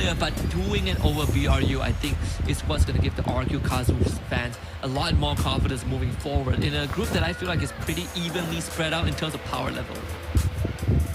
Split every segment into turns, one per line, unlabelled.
player, but doing it over BRU, I think, is what's going to give the RQ Kazu's fans a lot more confidence moving forward in a group that I feel like is pretty evenly spread out in terms of power level.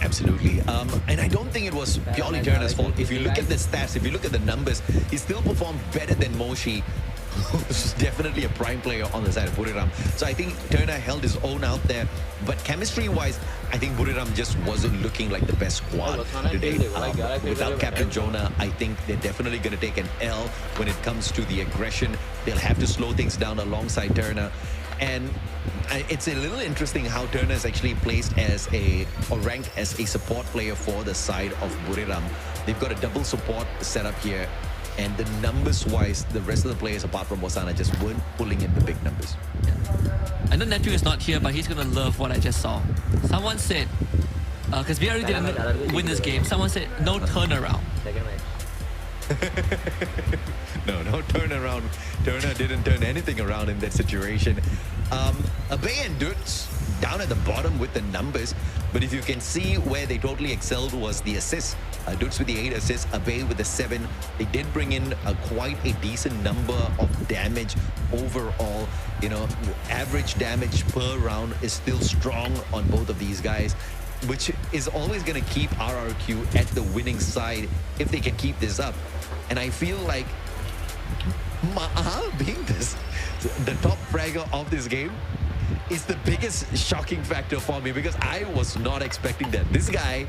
Absolutely. And I don't think it was purely Turner's fault. If you look at the stats, if you look at the numbers, he still performed better than Moshi, who's definitely a prime player on the side of Buriram. So I think Turner held his own out there. But chemistry-wise, I think Buriram just wasn't looking like the best squad today. Without Captain Jonah, I think they're definitely going to take an L when it comes to the aggression. They'll have to slow things down alongside Turner. And it's a little interesting how Turner is actually placed as or ranked as a support player for the side of Buriram. They've got a double support setup here. And the numbers-wise, the rest of the players, apart from Wassana, just weren't pulling in the big numbers.
I know Neptune is not here, but he's going to love what I just saw. Someone said, because we already didn't win this game, someone said, no turnaround.
No turnaround. Turner didn't turn anything around in that situation. Abe and Dutz down at the bottom with the numbers, but if you can see where they totally excelled was the assists. Dutz with the 8 assists, Abe with the 7. They did bring in quite a decent number of damage overall. You know, average damage per round is still strong on both of these guys, which is always going to keep RRQ at the winning side if they can keep this up. And I feel like Mahal being the top fragger of this game is the biggest shocking factor for me, because I was not expecting that. This guy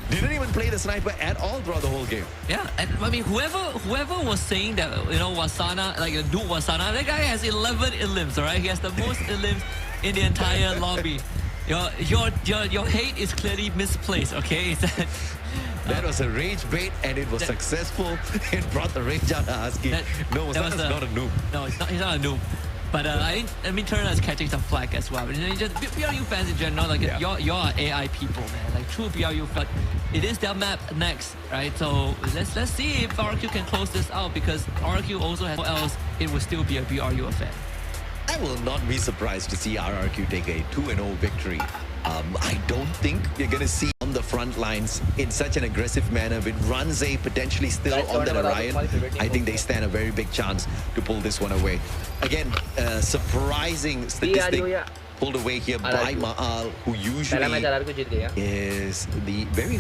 didn't even play the sniper at all throughout the whole game.
Yeah, and I mean, whoever was saying that, you know, Wassana, like a dude Wassana, that guy has 11 elims, all right? He has the most elims in the entire lobby. Your hate is clearly misplaced, okay?
That was a rage bait, and it was successful. It brought the rage out of Husky. No, Wassana's not a noob.
No, he's not a noob. But I mean, Turner is catching some flack as well. But just BRU fans in general, like you're AI people, man. Like true BRU, but it is their map next, right? So let's see if RQ can close this out, because RQ also has, or else it will still be a BRU affair.
I will not be surprised to see RRQ take a 2-0 victory. I don't think you're going to see on the front lines in such an aggressive manner with Ranze potentially still on that Orion. I think they stand a very big chance to pull this one away. Again, surprising statistic pulled away here by Maal, who usually is the very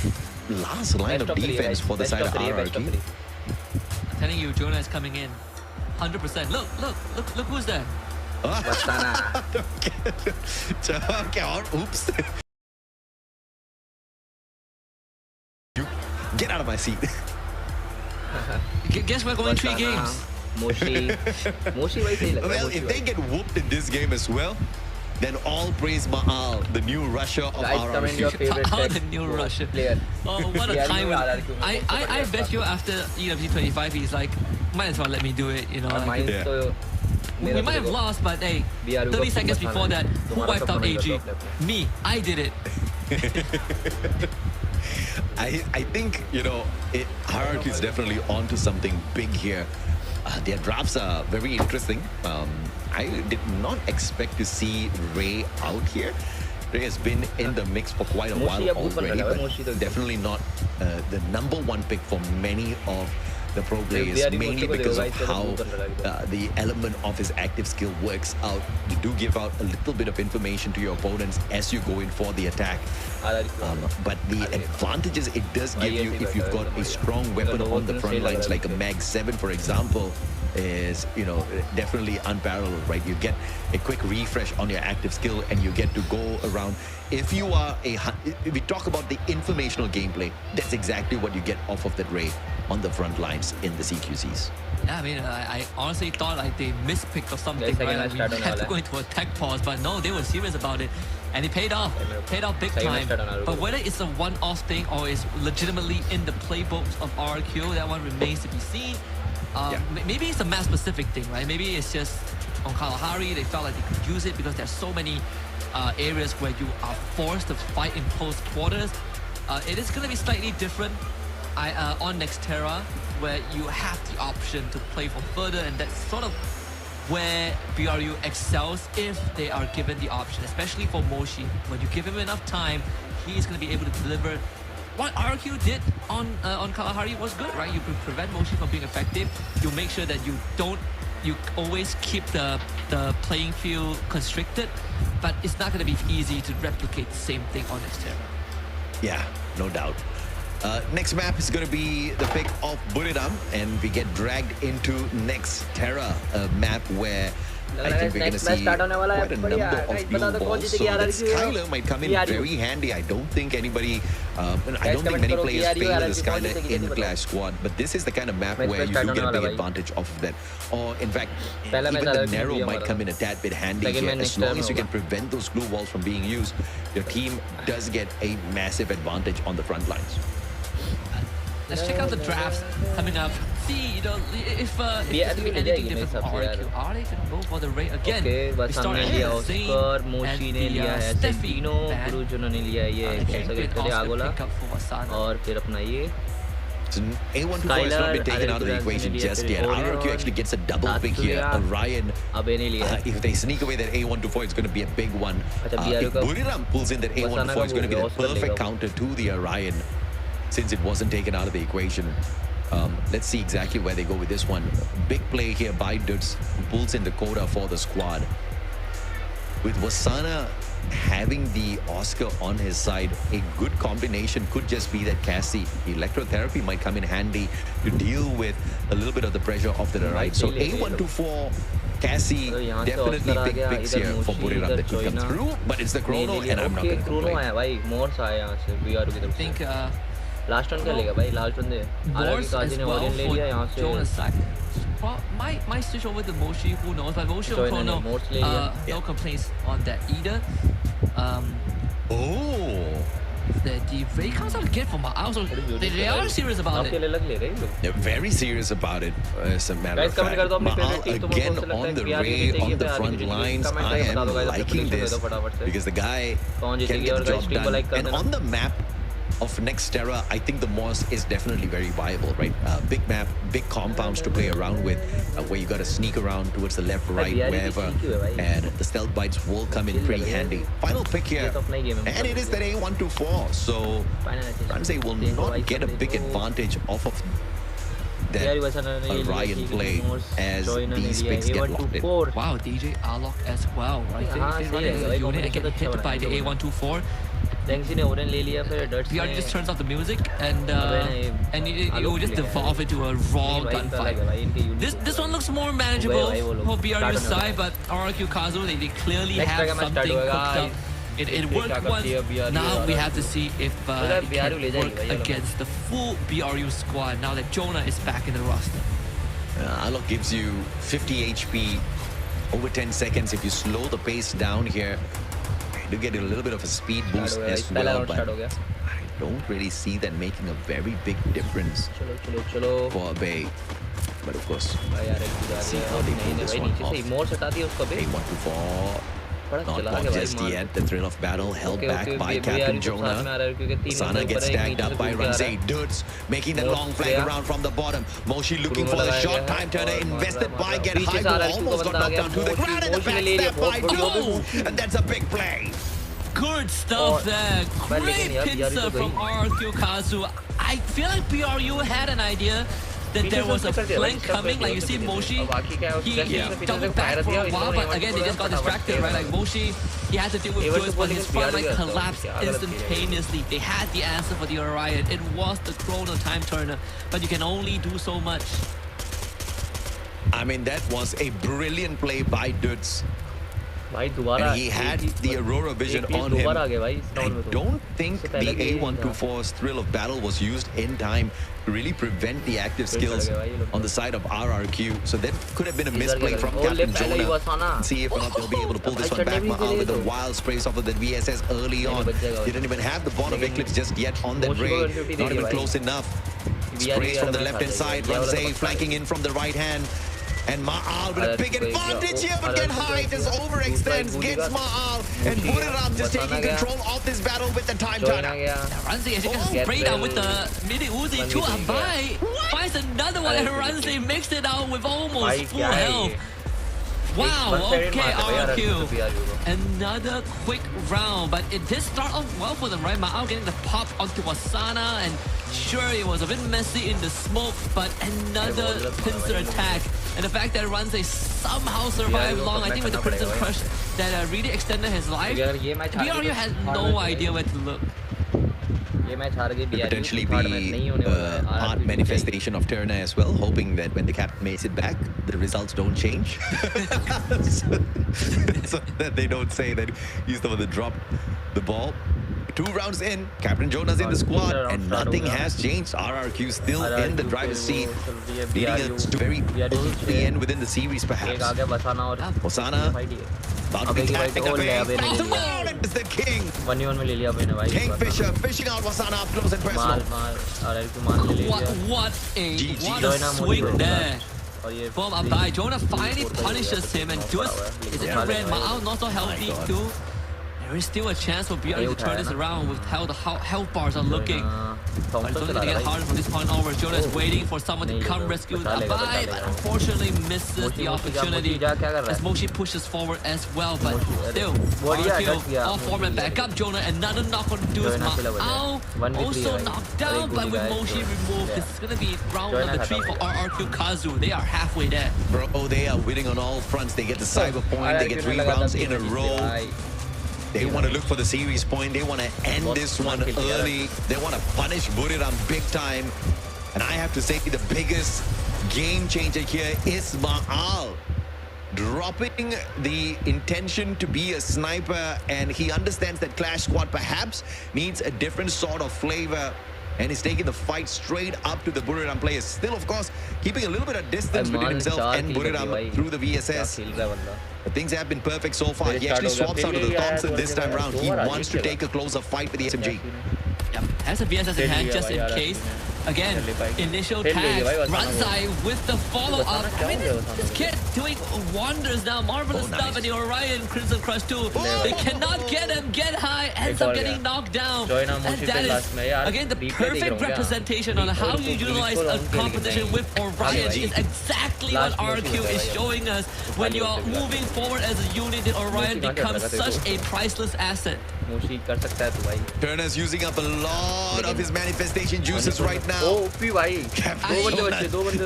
last line of defense for the side of RRQ.
I'm telling you, Jonah is coming in 100%. Look who's there.
Wassana.
Oops. Get out of my seat.
Guess we're going 3 games.
Moshi.
Well, if they get whooped in this game as well, then all praise Mahal, the new Russia of RRQ.
The new Russia player. Oh, what a time! I bet you after EWG25, he's like, might as well let me do it. You know. We might have lost, but hey, 30 seconds before that, who wiped out AG? Me. I did it.
I think, you know, Hierarchy is definitely onto something big here. Their drafts are very interesting. I did not expect to see Ray out here. Ray has been in the mix for quite a while already, but definitely not the #1 pick for many of the pro players, mainly because of how the element of his active skill works out. You do give out a little bit of information to your opponents as you go in for the attack. But the advantages it does give you if you've got a strong weapon on the front lines, like a Mag 7, for example, is, you know, definitely unparalleled, right? You get a quick refresh on your active skill and you get to go around. If you are if we talk about the informational gameplay, that's exactly what you get off of that Ray on the front lines in the CQCs.
Yeah, I mean, I honestly thought like they mispicked or something, right? Like we had to go into a tech pause, but no, they were serious about it. And it paid off big time. But whether it's a one-off thing or it's legitimately in the playbooks of RQ, that one remains to be seen. Maybe it's a map-specific thing, right? Maybe it's just on Kalahari, they felt like they could use it because there's so many areas where you are forced to fight in close quarters. It is going to be slightly different on Nextera, where you have the option to play for further, and that's sort of where BRU excels if they are given the option, especially for Moshi. When you give him enough time, he's going to be able to deliver what RQ did on Kalahari was good, right? You prevent moshi from being effective. You make sure that you always keep the playing field constricted, but it's not going to be easy to replicate the same thing on Xterra.
Yeah, no doubt. Next map is going to be the pick of Buriram, and we get dragged into Nexterra, a map where I think we're going to see quite a number of blue balls. So that SkyLer might come in very handy. I don't think anybody, I don't think many players favor the SkyLer in Clash Squad, but this is the kind of map where you do get a big advantage off of that. Or in fact, even the narrow might come in a tad bit handy here. As long as you can prevent those glue walls from being used, your team does get a massive advantage on the front lines.
Let's check out the drafts coming up. See, if it's going to be anything different from RQ. Are they going to go for the Ray again?
Okay, Wassup ने लिया Oscar, Moshi ने लिया है Sentino, Bruno ने लिया ये कैसा कहते हैं आगोला और फिर अपना ये
So A124 has not been taken out of the equation just yet. RRQ actually gets a double pick here. Orion, if they sneak away that A124, it's going to be a big one. If Buriram pulls in that A124, it's going to be the perfect counter to the Orion, since it wasn't taken out of the equation. Let's see exactly where they go with this one. Big play here by Duts, who pulls in the quota for the squad. With Wassana having the Oscar on his side, a good combination could just be that Cassie. Electrotherapy might come in handy to deal with a little bit of the pressure of the ride. So A124, Cassie, definitely big picks here for Buriram that could come through, but it's the Chrono, and I'm not going to complain.
I think
last run क्या लेगा भाई last run दे RRB काजी ने Orion ले लिया यहां से
might switch over to Moshi, who knows, but Moshi or Chrono, no complaints on that either. The Ray comes out again from also they are serious about it.
They're very serious about it, as a matter of fact. Mahal again on the Ray, on the front lines. I am liking this because the guy can get the job done. And on the map of Nexterra, I think the Moss is definitely very viable, right? Big map, big compounds to play around with, where you got to sneak around towards the left, right, wherever, and the stealth bites will come in pretty handy. Final pick here, and it is that A124, so Ramsey will not get a big advantage off of that Orion play as these picks get locked in.
Wow, DJ Alok as well, right? They run into the unit and get hit by the A124. BR just turns off the music and it will just devolve into a raw gunfight. This one looks more manageable for BRU's side, but RRQ Kazu, they clearly have something cooked up. It worked once. Now we have to see if it can work against the full BRU squad now that Jonah is back in the roster.
Alok gives you 50 HP over 10 seconds if you slow the pace down here. You get a little bit of a speed boost as well, but I don't really see that making a very big difference for Bay. But of course, see how they pull this one off. A124. Not just yet. The thrill of battle held back by Captain Jonah. Sana gets tagged up by Ramsey. Dudes making that long flank around from the bottom. Moshi looking for the short time turner. Invested by Get High, who almost got knocked down to the ground, and the back step by Joe. And that's a big play.
Good stuff there. Great pincer from RQ Kazu. I feel like BRU had an idea that there was a flank coming, like you see Moshi, he doubled back for a while, but again they just got distracted, right? Like Moshi, he had to deal with Joyce, but his front line collapsed instantaneously. They had the answer for the Orion. It was the Chrono time turner, but you can only do so much.
I mean, that was a brilliant play by Dudes. And he had the Aurora vision on him. I don't think the A124's thrill of battle was used in time to really prevent the active skills on the side of RRQ. So that could have been a misplay from Captain Jonah. And see if or not they'll be able to pull this one back. Mahal with the wild sprays off of the VSS early on. Didn't even have the bond of Eclipse just yet on that Ray. Not even close enough. Sprays from the left hand side. Ramsey flanking in from the right hand. And Ma'al with a big advantage here, but Get High just overextends, gets Ma'al, and Buriram just taking control of this battle with the time turner.
Ramsey actually gets sprayed out with the mini Uzi to Abai. Finds another one, and Ramsey mixed it out with almost full health. Wow, okay, RRQ. Another quick round, but it did start off well for them, right? Ma'ao getting the pop onto Wassana, and sure, it was a bit messy in the smoke, but another pincer attack. And the fact that Ranze somehow survived long, I think with the Crimson Crush that really extended his life, BRU has no idea where to look.
Potentially be art manifestation of Turner as well, hoping that when the captain makes it back, the results don't change. so that they don't say that he's the one that dropped the ball. 2 rounds in, Captain Jonah's in the squad, and nothing has changed. RRQ still in the driver's seat, leading us to very early end within the series, perhaps. Wassana, about to be tactic away. It's the king. Kingfisher fishing out Wassana up close and personal.
What a swing there. From Abai, Jonah finally punishes him, and just is it red Ma'ao not so healthy too? There is still a chance for BRU to turn this around with how the health bars are looking. But it's only going to get harder from this point onwards. Jonah is waiting for someone to come rescue Abai, but unfortunately misses the opportunity as Moshi pushes forward as well. But still, RQ off form and back up. Jonah, another knock on Deuce. Ma'ao also knocked down, but with Moshi removed, this is going to be round number 3 for RRQ Kazu. They are halfway there.
Bro, they are winning on all fronts. They get the cyber point, they get 3 rounds in a row. They want to look for the series point. They want to end this one early. They want to punish Buriram big time. And I have to say the biggest game changer here is Ma'al. Dropping the intention to be a sniper, and he understands that Clash Squad perhaps needs a different sort of flavor. And he's taking the fight straight up to the Buriram players. Still, of course, keeping a little bit of distance between himself and Buriram through the VSS. But things have been perfect so far. He actually swaps out of the Thompson this time around. He wants to take a closer fight with the SMG.
Yep, has a VSS in hand just in case. Again, initial tag, Ranzai with the follow-up. I mean, this kid doing wonders now. Marvelous stuff, and the Orion Crimson Crush too. They cannot get him, get high, ends up getting knocked down. And that is, again, the perfect representation on how you utilize a competition with Orion is exactly what RQ is showing us. When you are moving forward as a unit, the Orion becomes such a priceless asset.
Turner's using up a lot of his manifestation juices right now.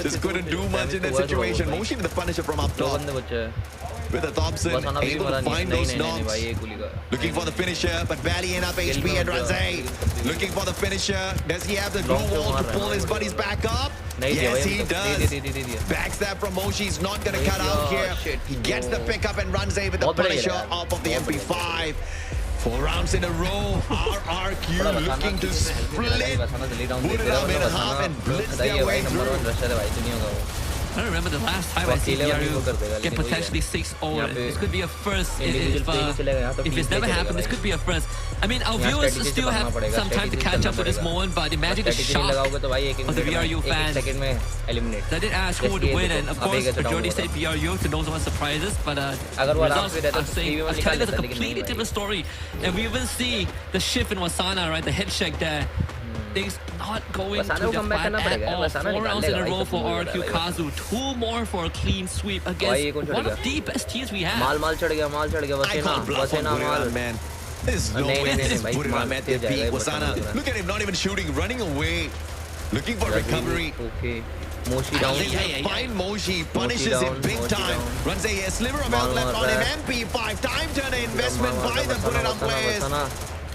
Just couldn't do much in that situation. Moshi with the punisher from up top. With a Thompson, able to find those knocks. Looking for the finisher, but barely enough HP at Ranze. Looking for the finisher. Does he have the glue wall to pull his buddies back up? Yes, he does. Backstab from Moshi's not going to cut out here. He gets the pickup, and Ranze with the punisher off of the MP5. 4 rounds in a row. RRQ looking to split Buriram in half and blitz their way through.
I don't remember the last time I see BRU get potentially 6-0. This could be a first. If it's never happened, this could be a first. I mean, our viewers still have some time to catch up to this moment, but imagine the shock of the BRU fans. I did ask who would win, and of course, majority say BRU to no one's surprises, but results I'm saying, I'm telling us a completely different story. And we even see the shift in Wassana, right? The head shake there. Things not going to the plan at all. 4 rounds in a row for RQ Kazu. 2 more for a clean sweep against one of the best teams we have.
I can't bluff on Buriram, man. There's no way this is Buriram at their peak. Wassana, look at him, not even shooting, running away. Looking for recovery.
Moshi down.
Find Moshi, punishes him big time. Runs a sliver of health left on him. MP5, time turner investment by the Buriram players.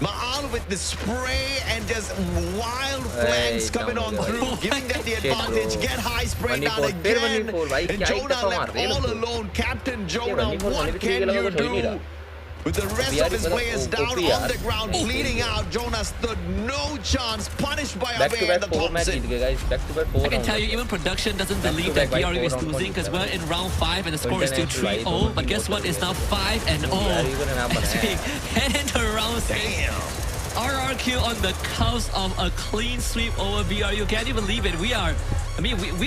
Ma'al with the spray and just wild flanks coming on through, giving them the advantage. Get high, spray down again. And Jonah left all alone. Captain Jonah, what can you do? With the rest of his players down on the ground, bleeding out, Jonah stood no chance, punished by Abe and the Thompson.
I can tell you, even production doesn't believe that BRU is losing because we're in round 5 and the score is still 3-0. But guess what? It's now 5-0 as we head into round 6. RRQ on the cusp of a clean sweep over BRU. Can you believe it? We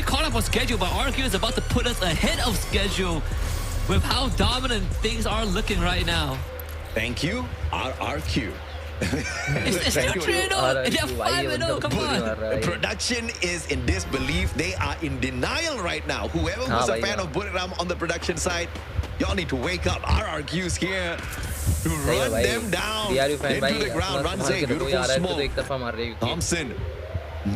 caught up on schedule, but RRQ is about to put us ahead of schedule with how dominant things are looking right now.
Thank you, RRQ.
It's still 3-0. They're 5-0. Come on.
Production is in disbelief. They are in denial right now. Whoever was a fan of Buriram on the production side, Y'all need to wake up. RRQ's here to run them down into the ground. Run safe. Beautiful smoke. Thompson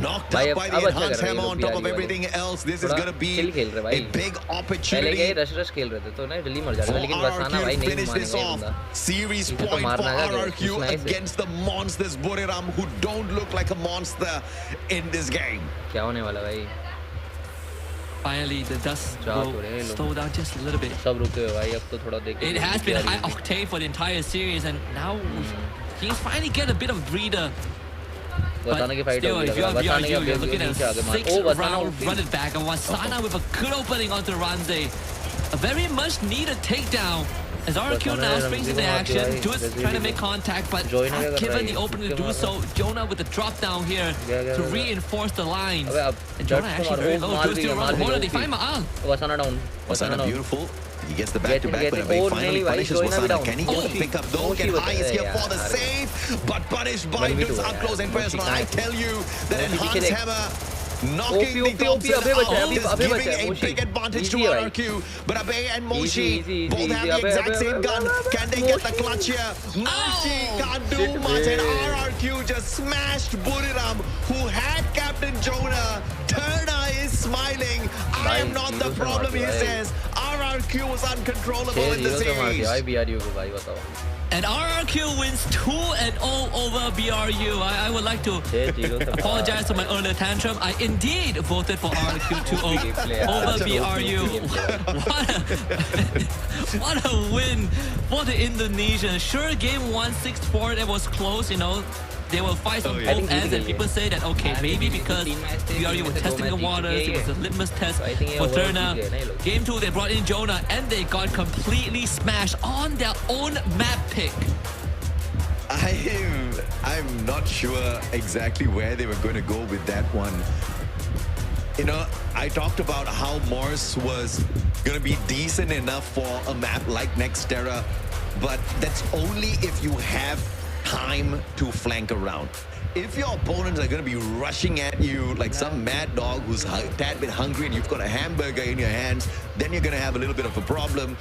knocked up by the enhanced hammer on top of everything else. This is going to be a big opportunity for RRQ to finish this off. Series point for RRQ against the monsters Buriram, who don't look like a monster in this game.
Finally, the dust will slow down just a little bit. It has been high octane for the entire series, and now he's finally get a bit of breather. But still, if you are BRU, you're looking at a 6-round run it back, and Wassana with a good opening onto Ranze. A very much needed takedown. As RRQ now springs into action, just trying to make contact, but not given the opening to do so. Jonah with the drop down here to reinforce the lines. And Jonah actually very low. Just still around the corner. They find Ma'al.
Wassana down.
Wassana beautiful. He gets the back-to-back, but he finally punishes Wassana. Can he get the pick up though? Get high is here for the save, but punished by Dukes up close and personal. I tell you, that enhanced hammer knocking the Thompson out is giving a big advantage to RRQ. But Abe and Moshi both have the exact same gun. Can they get the clutch here? Moshi can't do much, and RRQ just smashed Buriram, who had Captain Jonah. Turner is smiling. I am not the problem, he says. RRQ was uncontrollable in the series.
And RRQ wins 2-0 over BRU. I would like to apologize for my earlier tantrum. I indeed voted for RRQ 2-0 over BRU. What a win for the Indonesians. Sure, game 1, 6-4, that was close, you know. They will fight on both ends, and people say that, okay, maybe because BRU were testing the waters, it was a litmus test for Turner. Game 2, they brought in Jonah, and they got completely smashed on their own map pick.
I'm not sure exactly where they were going to go with that one. You know, I talked about how Morse was going to be decent enough for a map like Nextera, but that's only if you have time to flank around. If your opponents are going to be rushing at you like some mad dog who's a tad bit hungry and you've got a hamburger in your hands, then you're going to have a little bit of a problem.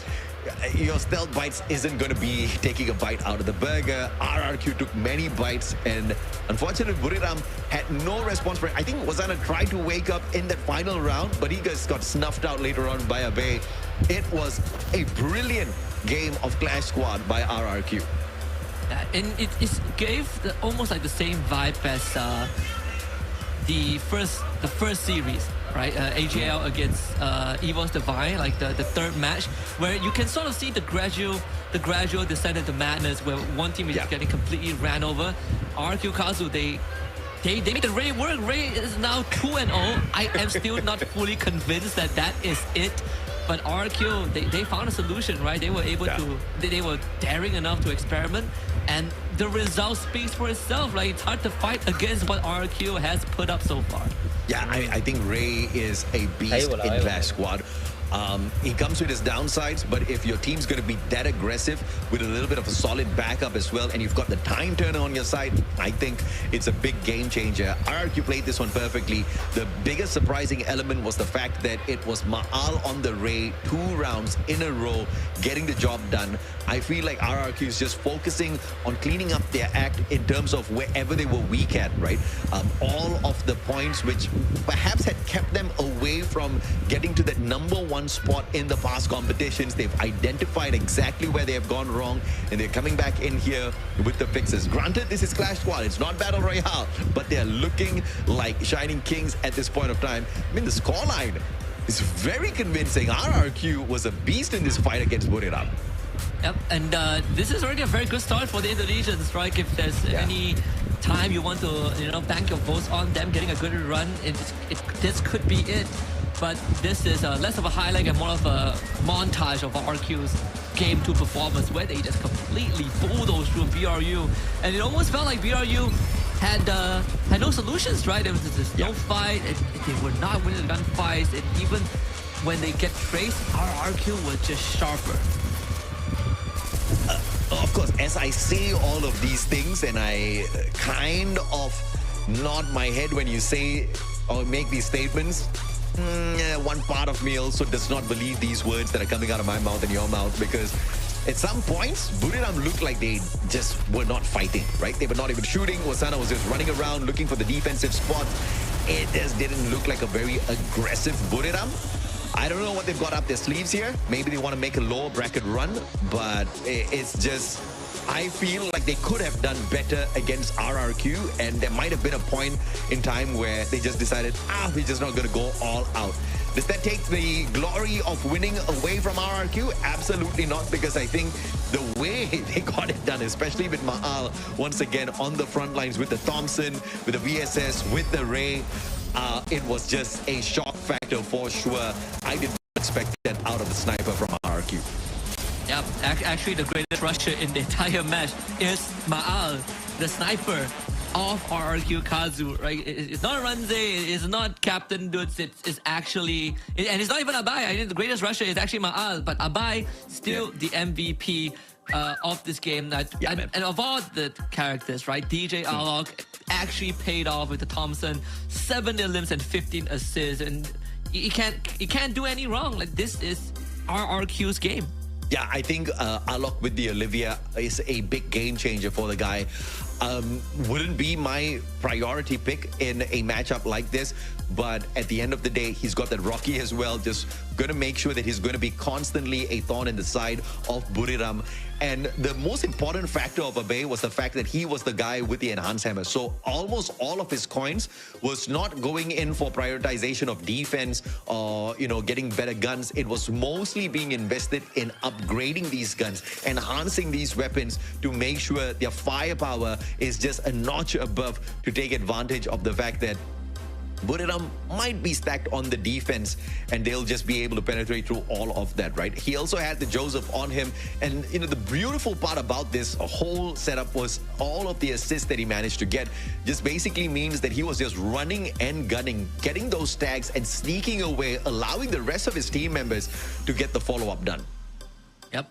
Your stealth bites isn't going to be taking a bite out of the burger. RRQ took many bites, and unfortunately Buriram had no response for it. I think Wassana tried to wake up in that final round, but he just got snuffed out later on by Abe. It was a brilliant game of Clash Squad by RRQ.
And it gave almost like the same vibe as the first series, right? AGL against Evo's Divine, like the third match, where you can sort of see the gradual descent into madness, where one team is just getting completely ran over. RRQ Kazu, they made the Ray work. Ray is now 2-0. I am still not fully convinced that is it. But RRQ, they found a solution, right? They were able to, they were daring enough to experiment, and the result speaks for itself. Like, it's hard to fight against what RRQ has put up so far.
Yeah, I think Ray is a beast in Clash Squad. He comes with his downsides, but if your team's going to be that aggressive with a little bit of a solid backup as well, and you've got the time turner on your side, I think it's a big game changer. RRQ played this one perfectly. The biggest surprising element was the fact that it was Ma'al on the Ray 2 rounds in a row, getting the job done. I feel like RRQ is just focusing on cleaning up their act in terms of wherever they were weak at, right? All of the points which perhaps had kept them away from getting to that #1 spot in the past competitions. They've identified exactly where they have gone wrong, and they're coming back in here with the fixes. Granted, this is Clash Squad, it's not Battle Royale, but they're looking like shining kings at this point of time. I mean, the scoreline is very convincing. RRQ was a beast in this fight against Buriram.
Yep, and this is already a very good start for the Indonesians, right? If there's any time you want to, bank your votes on them getting a good run, this could be it. But this is less of a highlight and more of a montage of RQ's Game 2 performance, where they just completely bulldozed through BRU. And it almost felt like BRU had no solutions, right? There was just no fight. They were not winning the gunfights. And even when they get traced, RRQ was just sharper.
Of course, as I say all of these things, and I kind of nod my head when you say or make these statements, somewhere, one part of me also does not believe these words that are coming out of my mouth and your mouth, because at some points, Buriram looked like they just were not fighting, right? They were not even shooting. Wassana was just running around looking for the defensive spot. It just didn't look like a very aggressive Buriram. I don't know what they've got up their sleeves here. Maybe they want to make a lower bracket run, but it's just, I feel like they could have done better against RRQ, and there might have been a point in time where they just decided, we're just not going to go all out. Does that take the glory of winning away from RRQ? Absolutely not, because I think the way they got it done, especially with Maal, once again on the front lines with the Thompson, with the VSS, with the Ray, it was just a shock factor for sure. I did not expect that out of the sniper from RRQ.
Yeah, actually the greatest rusher in the entire match is Maal, the sniper of RRQ Kazu, right? It's not Ranze, it's not Captain Dudes, it's actually, and it's not even Abai. I think the greatest rusher is actually Maal, but Abai still the MVP of this game. And of all the characters, right? DJ Alok actually paid off with the Thompson, 7 elims and 15 assists, and you can't do any wrong. Like, this is RRQ's game.
Yeah, I think Alok with the Olivia is a big game changer for the guy. Wouldn't be my priority pick in a matchup like this, but at the end of the day, he's got that Rocky as well, just going to make sure that he's going to be constantly a thorn in the side of Buriram. And the most important factor of Abe was the fact that he was the guy with the enhanced hammer. So almost all of his coins was not going in for prioritization of defense or, you know, getting better guns. It was mostly being invested in upgrading these guns, enhancing these weapons to make sure their firepower is just a notch above, to take advantage of the fact that Buriram might be stacked on the defense and they'll just be able to penetrate through all of that, right? He also had the Joseph on him, and you know, the beautiful part about this whole setup was all of the assists that he managed to get just basically means that he was just running and gunning, getting those tags and sneaking away, allowing the rest of his team members to get the follow-up done.
Yep.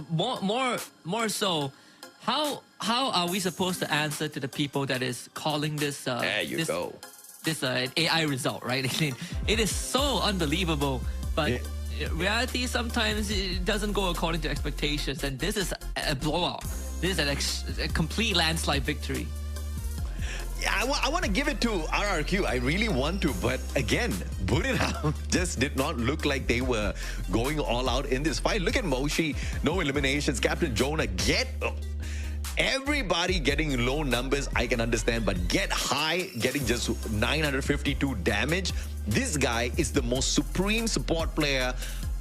More so, how are we supposed to answer to the people that is calling this this AI result, right? It is so unbelievable, but reality sometimes it doesn't go according to expectations, and this is a blowout. This is a complete landslide victory.
Yeah, I want to give it to RRQ. I really want to, but again, Buriram just did not look like they were going all out in this fight. Look at Moshi, no eliminations. Captain Jonah, everybody getting low numbers, I can understand, but get high, getting just 952 damage. This guy is the most supreme support player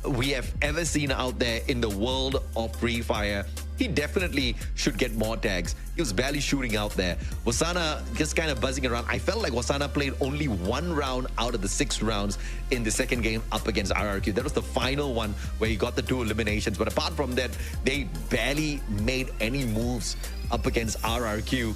we have ever seen out there in the world of Free Fire. He definitely should get more tags. He was barely shooting out there. Wassana just kind of buzzing around. I felt like Wassana played only 1 round out of the 6 rounds in the second game up against RRQ. That was the final one where he got the 2 eliminations. But apart from that, they barely made any moves up against RRQ.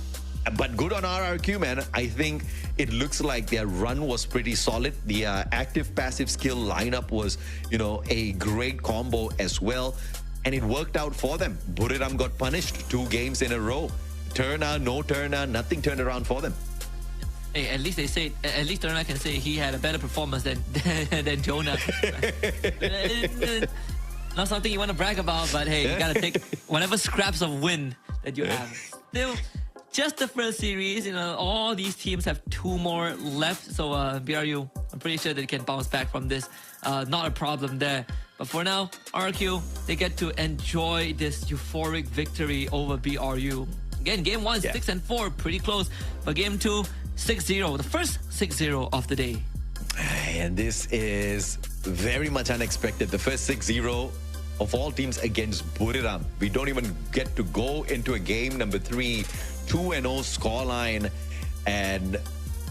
But good on RRQ, man. I think it looks like their run was pretty solid. The active-passive skill lineup was, you know, a great combo as well. And it worked out for them. Buriram got punished 2 games in a row. Turner, no Turner, nothing turned around for them.
Hey, at least they say, at least Turner can say he had a better performance than Jonah. Not something you want to brag about, but hey, you gotta take whatever scraps of win that you have. Still, just the first series, you know, all these teams have 2 more left. So BRU, I'm pretty sure they can bounce back from this. Not a problem there. But for now, RQ, they get to enjoy this euphoric victory over BRU. Again, game 1, 6-4, pretty close. But game 2, 6-0, the first 6-0 of the day.
And this is very much unexpected. The first 6-0 of all teams against Buriram. We don't even get to go into a game number 3, 2-0 scoreline. And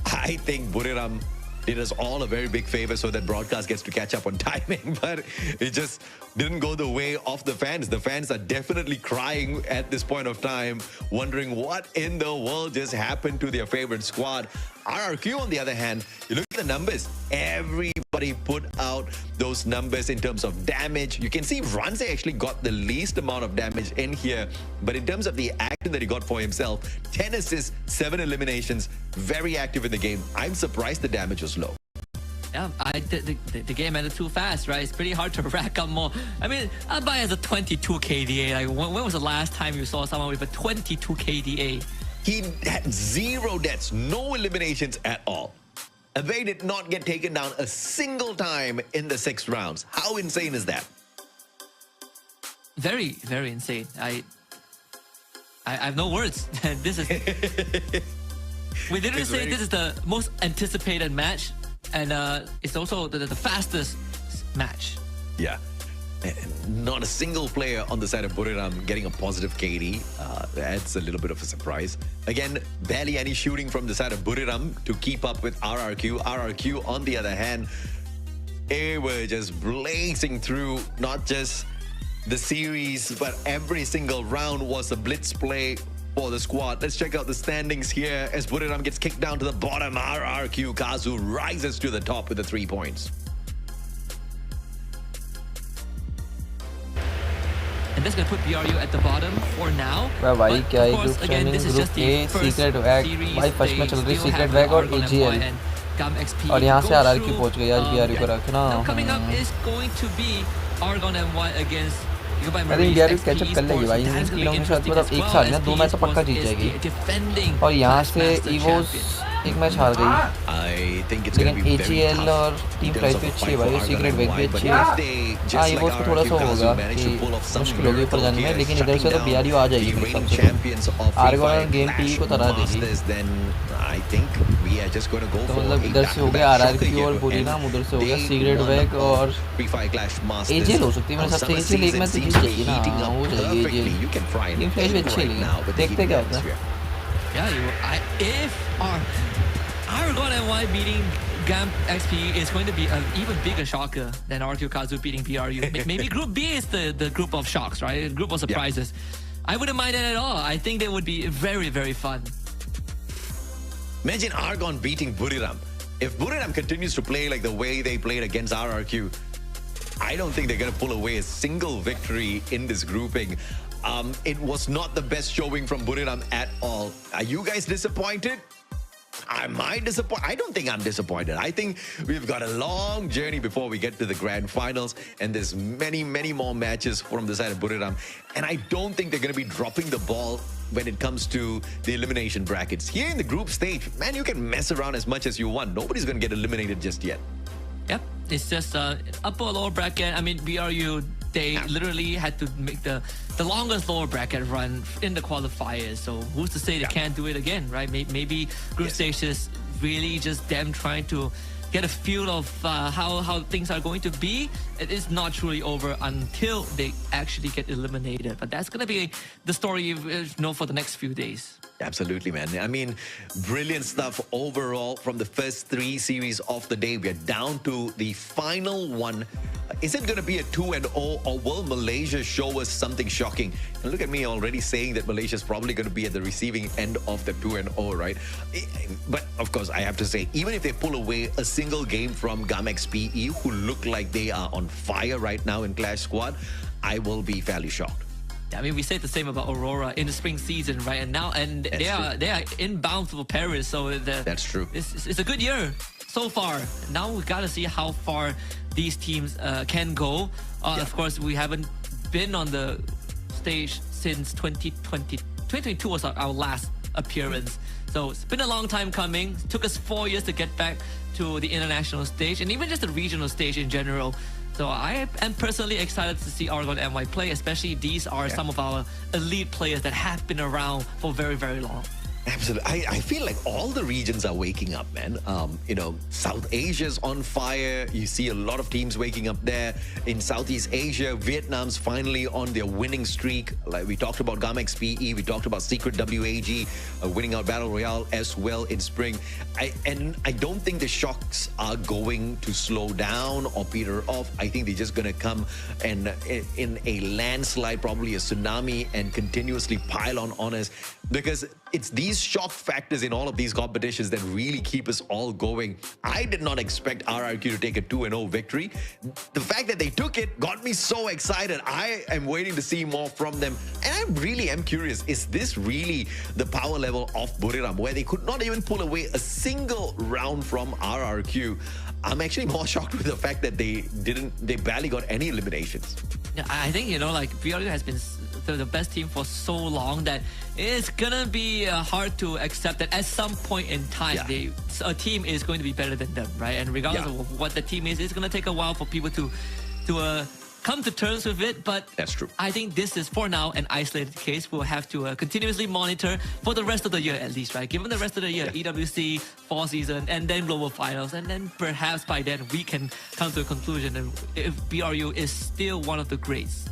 I think Buriram did us all a very big favor so that broadcast gets to catch up on timing, but it just didn't go the way of the fans. The fans are definitely crying at this point of time, wondering what in the world just happened to their favorite squad. RRQ, on the other hand, you look at the numbers. Everybody put out those numbers in terms of damage. You can see Ranze actually got the least amount of damage in here, but in terms of the action that he got for himself, 10 assists, 7 eliminations, very active in the game. I'm surprised the damage was low.
Yeah, the game ended too fast, right? It's pretty hard to rack up more. I mean, Abai has a 22 KDA. Like, when was the last time you saw someone with a 22 KDA?
He had 0 deaths, no eliminations at all. Abai did not get taken down a single time in the 6 rounds. How insane is that?
Very, very insane. I have no words. This is... We literally say this is the most anticipated match. And it's also the fastest match.
Yeah. Not a single player on the side of Buriram getting a positive KD. That's a little bit of a surprise. Again, barely any shooting from the side of Buriram to keep up with RRQ. RRQ, on the other hand, they were just blazing through not just the series, but every single round was a blitz play for the squad. Let's check out the standings here as Buriram gets kicked down to the bottom. RRQ Kazu rises to the top with the 3 points.
And that's going to put BRU at the bottom for now.
भाई क्या है group training group a secret वैग भाई first में चल रही secret वैग और एजीएल और यहाँ से आरआरक्यू पहुँच गई यार बीआरयू को रखना आई थिंक BRU कैचअप कर लेगी भाई इन तीनों के साथ मतलब एक साल में 2 मैच तो पक्का जीत जाएगी और यहाँ से इवोस एक मैच हार गई लेकिन एजीएल और टीम प्राइस भी अच्छी है भाई सीक्रेट वेग भी अच्छी है हाँ इवोस को थोड़ा सा होगा कि मुश्किल होगी ऊपर जाने में लेकिन इधर से तो BRU आ जाएगी मेरे हिसाब से आर्गन गेम पी को तरा देगी तो मतलब इधर से हो गया आरआरक्यू और बुरीराम उधर से हो गया सीक्रेट वेग और एजीएल हो सकती है मेरे हिसाब से एजीएल एक मैच जीत जाएगी ना हो जाएगी एजीएल टीम प्राइस भी अच्छी है देखते क्या होता है
Yeah, if Aragon NY beating GAMP XP is going to be an even bigger shocker than RQ Kazu beating BRU. Maybe Group B is the group of shocks, right? A group of surprises. Yeah. I wouldn't mind it at all. I think they would be very, very fun.
Imagine Argon beating Buriram. If Buriram continues to play like the way they played against RRQ, I don't think they're going to pull away a single victory in this grouping. It was not the best showing from Buriram at all. Are you guys disappointed? Am I disappointed? I don't think I'm disappointed. I think we've got a long journey before we get to the grand finals, and there's many, many more matches from the side of Buriram. And I don't think they're going to be dropping the ball when it comes to the elimination brackets. Here in the group stage, man, you can mess around as much as you want. Nobody's going to get eliminated just yet.
Yep, it's just upper or lower bracket. I mean, BRU, they literally had to make the longest lower bracket run in the qualifiers. So who's to say they can't do it again, right? Maybe group stage is really just them trying to get a feel of how things are going to be. It is not truly over until they actually get eliminated. But that's going to be the story you know for the next few days.
Absolutely, man. I mean, brilliant stuff overall from the first 3 series of the day. We're down to the final one. Is it going to be a 2-0 or will Malaysia show us something shocking? And look at me already saying that Malaysia is probably going to be at the receiving end of the 2-0, right? But of course, I have to say, even if they pull away a single game from GAMX PE, who look like they are on fire right now in Clash Squad, I will be fairly shocked.
I mean, we said the same about Aurora in the spring season, right? And now, they are inbound for Paris, so
that's true.
It's a good year so far. Now we got to see how far these teams can go. Of course, we haven't been on the stage since 2020. 2022 was our last appearance. So it's been a long time coming. It took us 4 years to get back to the international stage and even just the regional stage in general. So I am personally excited to see Argon NY play, especially these are some of our elite players that have been around for very, very long.
Absolutely. I feel like all the regions are waking up, man. You know, South Asia's on fire. You see a lot of teams waking up there. In Southeast Asia, Vietnam's finally on their winning streak. Like we talked about GAMX PE, we talked about Secret WAG winning out Battle Royale as well in spring. I don't think the shocks are going to slow down or peter off. I think they're just going to come and in a landslide, probably a tsunami, and continuously pile on us, because it's these shock factors in all of these competitions that really keep us all going. I did not expect RRQ to take a 2-0 victory. The fact that they took it got me so excited. I am waiting to see more from them. And I really am curious, is this really the power level of Buriram, where they could not even pull away a single round from RRQ? I'm actually more shocked with the fact that they barely got any eliminations.
Yeah, I think, you know, like BRU has been the best team for so long that it's gonna be hard to accept that at some point in time a team is going to be better than them, right? And regardless of what the team is, it's gonna take a while for people to come to terms with it. But
that's true.
I think this is for now an isolated case. We'll have to continuously monitor for the rest of the year at least, right? Given the rest of the year, EWC, fall season, and then global finals, and then perhaps by then we can come to a conclusion and if BRU is still one of the greats.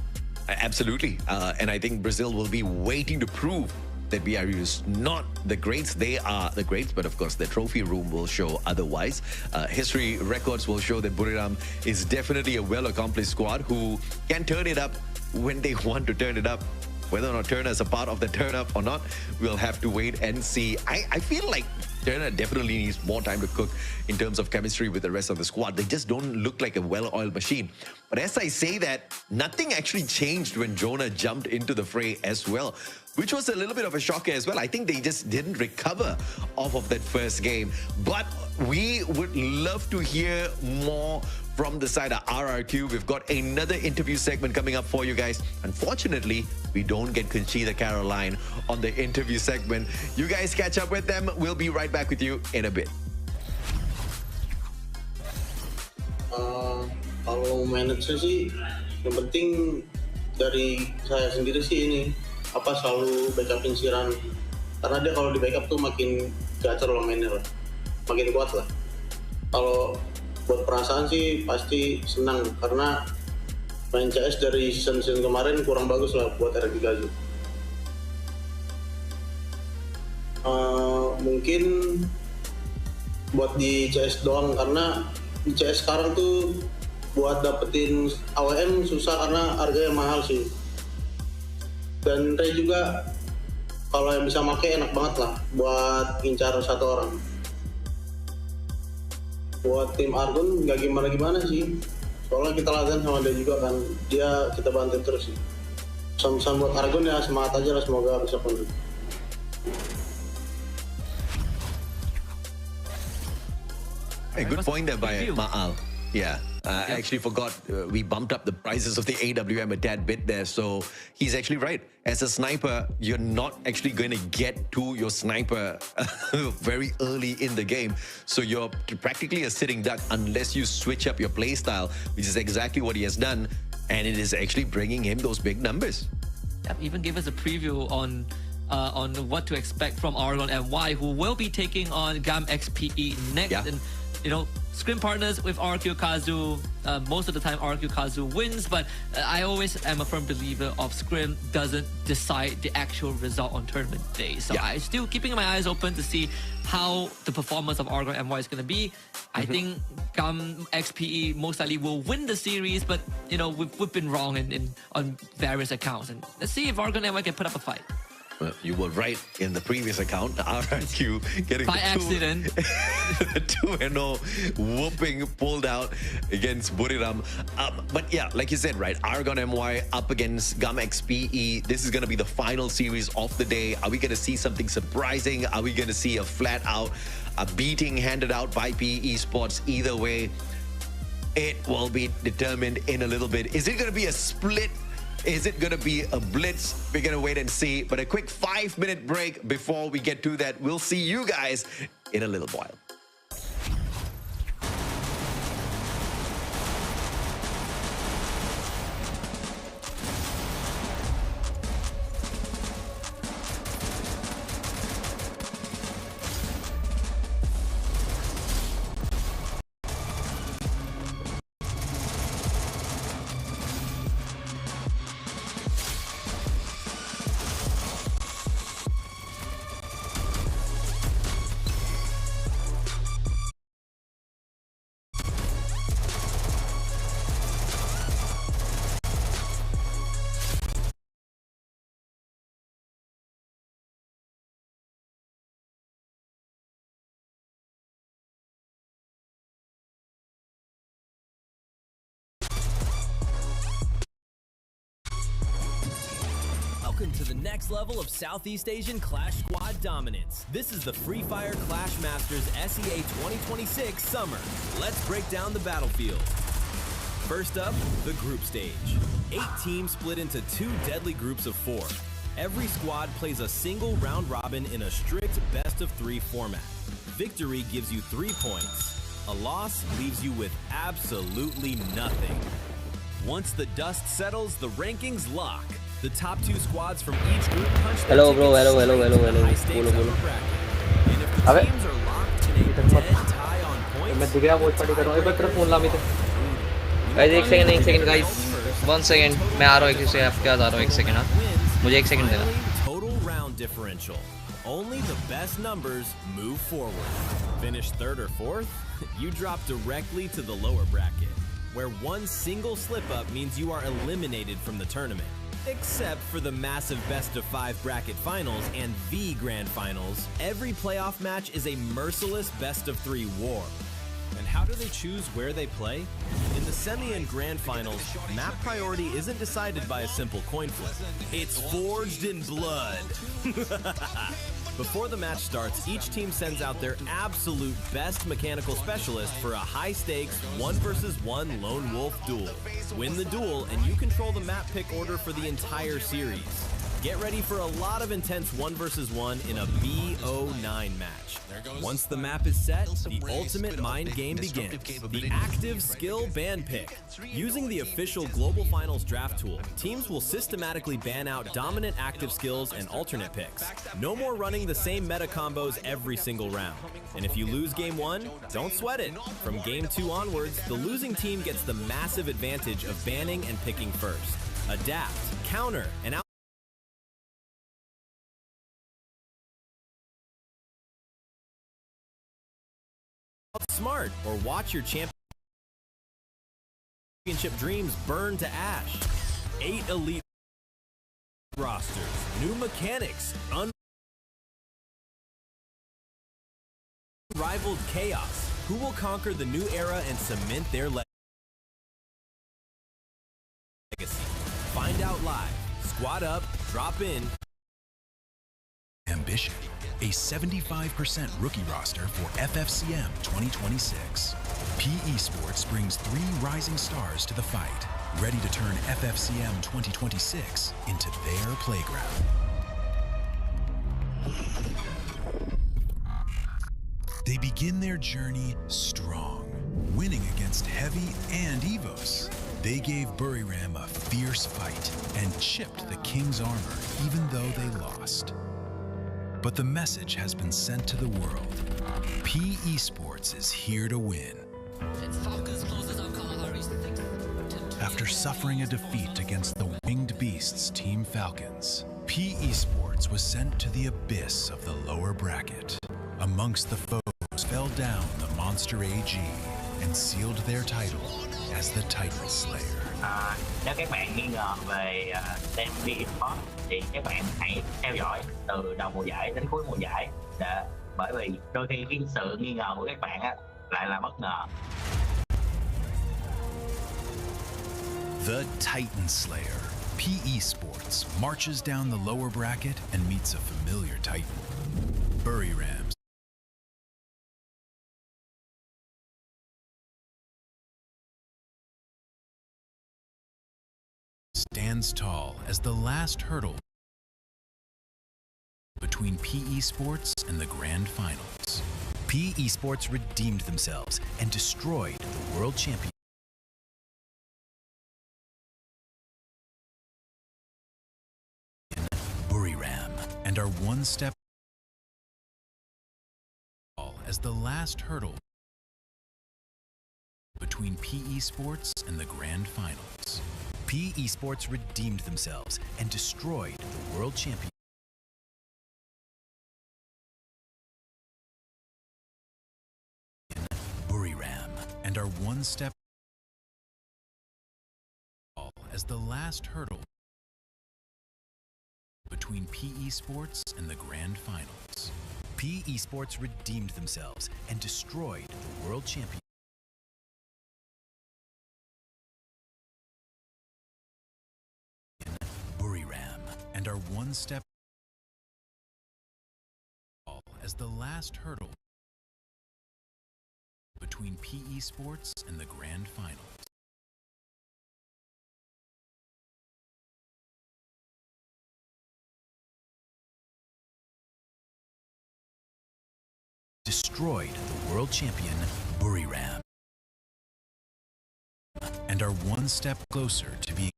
Absolutely. And I think Brazil will be waiting to prove that BRU is not the greats. They are the greats, but of course the trophy room will show otherwise. History records will show that Buriram is definitely a well-accomplished squad who can turn it up when they want to turn it up. Whether or not Turner is a part of the turn up or not, we'll have to wait and see. I feel like Turner definitely needs more time to cook in terms of chemistry with the rest of the squad. They just don't look like a well-oiled machine. But as I say that, nothing actually changed when Jonah jumped into the fray as well, which was a little bit of a shocker as well. I think they just didn't recover off of that first game. But we would love to hear more from the side of RRQ. We've got another interview segment coming up for you guys. Unfortunately, we don't get Conchita Caroline on the interview segment. You guys catch up with them. We'll be right back with you in a bit.
Kalau manajer sih, yang penting dari saya sendiri sih ini selalu backupin Siran, karena dia kalau di backup tuh makin gacor loh mainnya lah, makin kuat lah. Kalau buat perasaan sih pasti senang karena main CS dari season kemarin kurang bagus lah buat RRQ Gazu. Mungkin buat di CS doang, karena di CS sekarang tuh buat dapetin AWM susah karena harganya mahal sih. Dan Ray juga kalau yang bisa make enak banget lah buat ngincar satu orang. Buat tim Argon nggak gimana-gimana sih, soalnya kita latihan sama dia juga kan, kita bantu terus sih. Pesan-pesan buat Argon ya semangat aja lah, semoga bisa konten.
Hey, good point there by Ma'al. Yeah. I actually forgot we bumped up the prices of the AWM a tad bit there. So he's actually right. As a sniper, you're not actually going to get to your sniper very early in the game. So you're practically a sitting duck unless you switch up your play style, which is exactly what he has done. And it is actually bringing him those big numbers.
Yep, even gave us a preview on what to expect from Argon and why, who will be taking on GAM XPE next. Yeah. And, you know, scrim partners with RQ Kazu. Most of the time RQ Kazu wins, but I always am a firm believer of scrim doesn't decide the actual result on tournament day. So I'm still keeping my eyes open to see how the performance of Argon MY is going to be. I think GAM XPE most likely will win the series, but you know, we've been wrong on various accounts. And let's see if Argon MY can put up a fight.
Well, you were right in the previous account. RRQ getting
by accident.
The 2-0 whooping pulled out against Buriram. But yeah, like you said, right? Argon MY up against GAM XPE. This is going to be the final series of the day. Are we going to see something surprising? Are we going to see a flat out beating handed out by PE eSports? Either way, it will be determined in a little bit. Is it going to be a split? Is it going to be a blitz? We're going to wait and see. But a quick 5-minute break before we get to that. We'll see you guys in a little while.
to the next level of Southeast Asian Clash Squad dominance. This is the Free Fire Clash Masters SEA 2026 Summer. Let's break down the battlefield. First up, the group stage. 8 teams split into 2 deadly groups of 4. Every squad plays a single round robin in a strict best-of-3 format. Victory gives you 3 points. A loss leaves you with absolutely nothing. Once the dust settles, the rankings lock. The top 2 squads from each group punch their
Hello bro,
tickets
hello.
straight to the high-stakes upper bracket. And if the teams are locked in a dead tie on points,
guys, एक second guys, 1 second, मैं आ रहा हूँ से आपके पास आ रहा हूँ 1 second हाँ, मुझे 1 second देना.
Total round differential. Only the best numbers move forward. Finish 3rd or 4th, you drop directly to the lower bracket, where one single slip-up means you are eliminated from the tournament. Except for the massive best-of-5 bracket finals and the grand finals, every playoff match is a merciless best-of-3 war. And how do they choose where they play? In the semi and grand finals, map priority isn't decided by a simple coin flip. It's forged in blood. Before the match starts, each team sends out their absolute best mechanical specialist for a high-stakes 1 versus 1 lone wolf duel. Win the duel, and you control the map pick order for the entire series. Get ready for a lot of intense 1 versus 1 in a BO9 match. Once the map is set, the ultimate mind game begins. The active skill ban pick. Using the official Global Finals draft tool, teams will systematically ban out dominant active skills and alternate picks. No more running the same meta combos every single round. And if you lose game 1, don't sweat it. From game 2 onwards, the losing team gets the massive advantage of banning and picking first. Adapt, counter, and smart, or watch your championship dreams burn to ash. 8 elite rosters, new mechanics, unrivaled chaos. Who will conquer the new era and cement their legacy? Find out live. Squad up, drop in.
Ambition. A 75% rookie roster for FFCM 2026. eSports brings 3 rising stars to the fight, ready to turn FFCM 2026 into their playground. They begin their journey strong, winning against Heavy and Evos. They gave buriram a fierce fight and chipped the King's armor even though they lost. But the message has been sent to the world. eSports is here to win. After suffering a defeat against the winged beasts Team Falcons, eSports was sent to the abyss of the lower bracket. Amongst the foes fell down the Monster AG and sealed their title as the Titan Slayer.
Nếu các bạn nghi ngờ về xem eSports thì các bạn hãy theo dõi từ đầu mùa giải đến cuối mùa giải, bởi vì đôi khi cái sự nghi ngờ của các bạn lại là bất ngờ.
The Titan Slayer, eSports, marches down the lower bracket and meets a familiar Titan. Buriram stands tall as the last hurdle between eSports and the grand finals. eSports redeemed themselves and destroyed the world champion buriram and are one step as the last hurdle between eSports and the grand finals. eSports redeemed themselves and destroyed the world champion buriram and are one step as the last hurdle between eSports and the grand finals. eSports redeemed themselves and destroyed the world champion buriram and and are one step as the last hurdle between PE Sports and the grand finals. Destroyed the world champion Buriram and are one step closer to being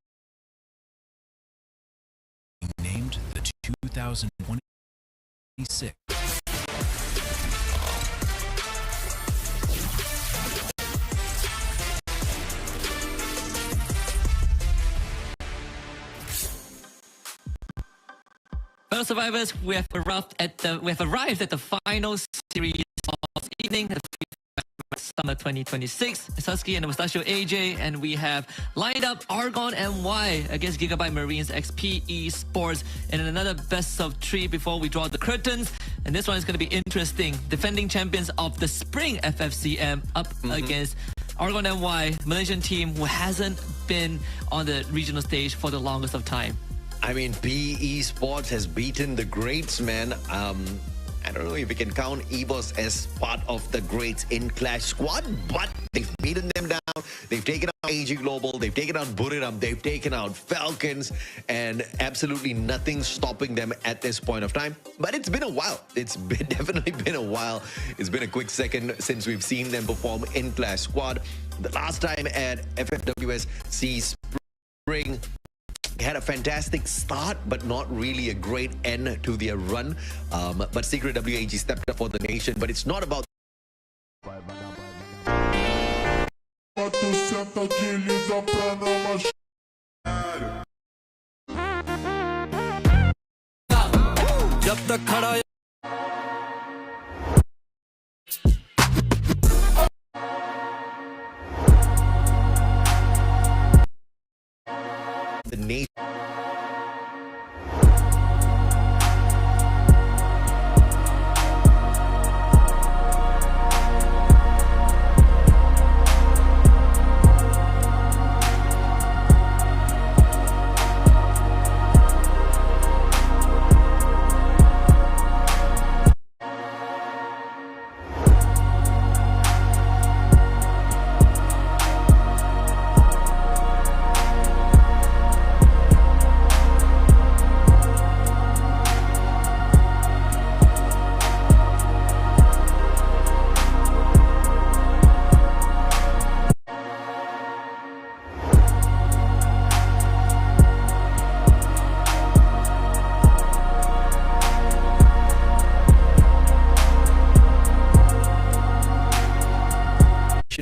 named the 2026
Fellow survivors, we have arrived at the final series of this evening, the Summer 2026. It's Husky and Mustachio AJ, and we have lined up Argon NY against Gigabyte Marines XP eSports in another best of 3 before we draw the curtains. And this one is going to be interesting. Defending champions of the spring FFCM up against Argon NY, Malaysian team who hasn't been on the regional stage for the longest of time.
I mean, PE Sports has beaten the greats, man. I don't know if we can count EVOS as part of the greats in Clash squad, but they've beaten them down. They've taken out AG Global, they've taken out Buriram, they've taken out Falcons, and absolutely nothing stopping them at this point of time. But it's been a while. Definitely been a while. It's been a quick second since we've seen them perform in Clash squad. The last time at FFWSC Spring, had a fantastic start, but not really a great end to their run. But Secret WAG stepped up for the nation. But it's not about the nation.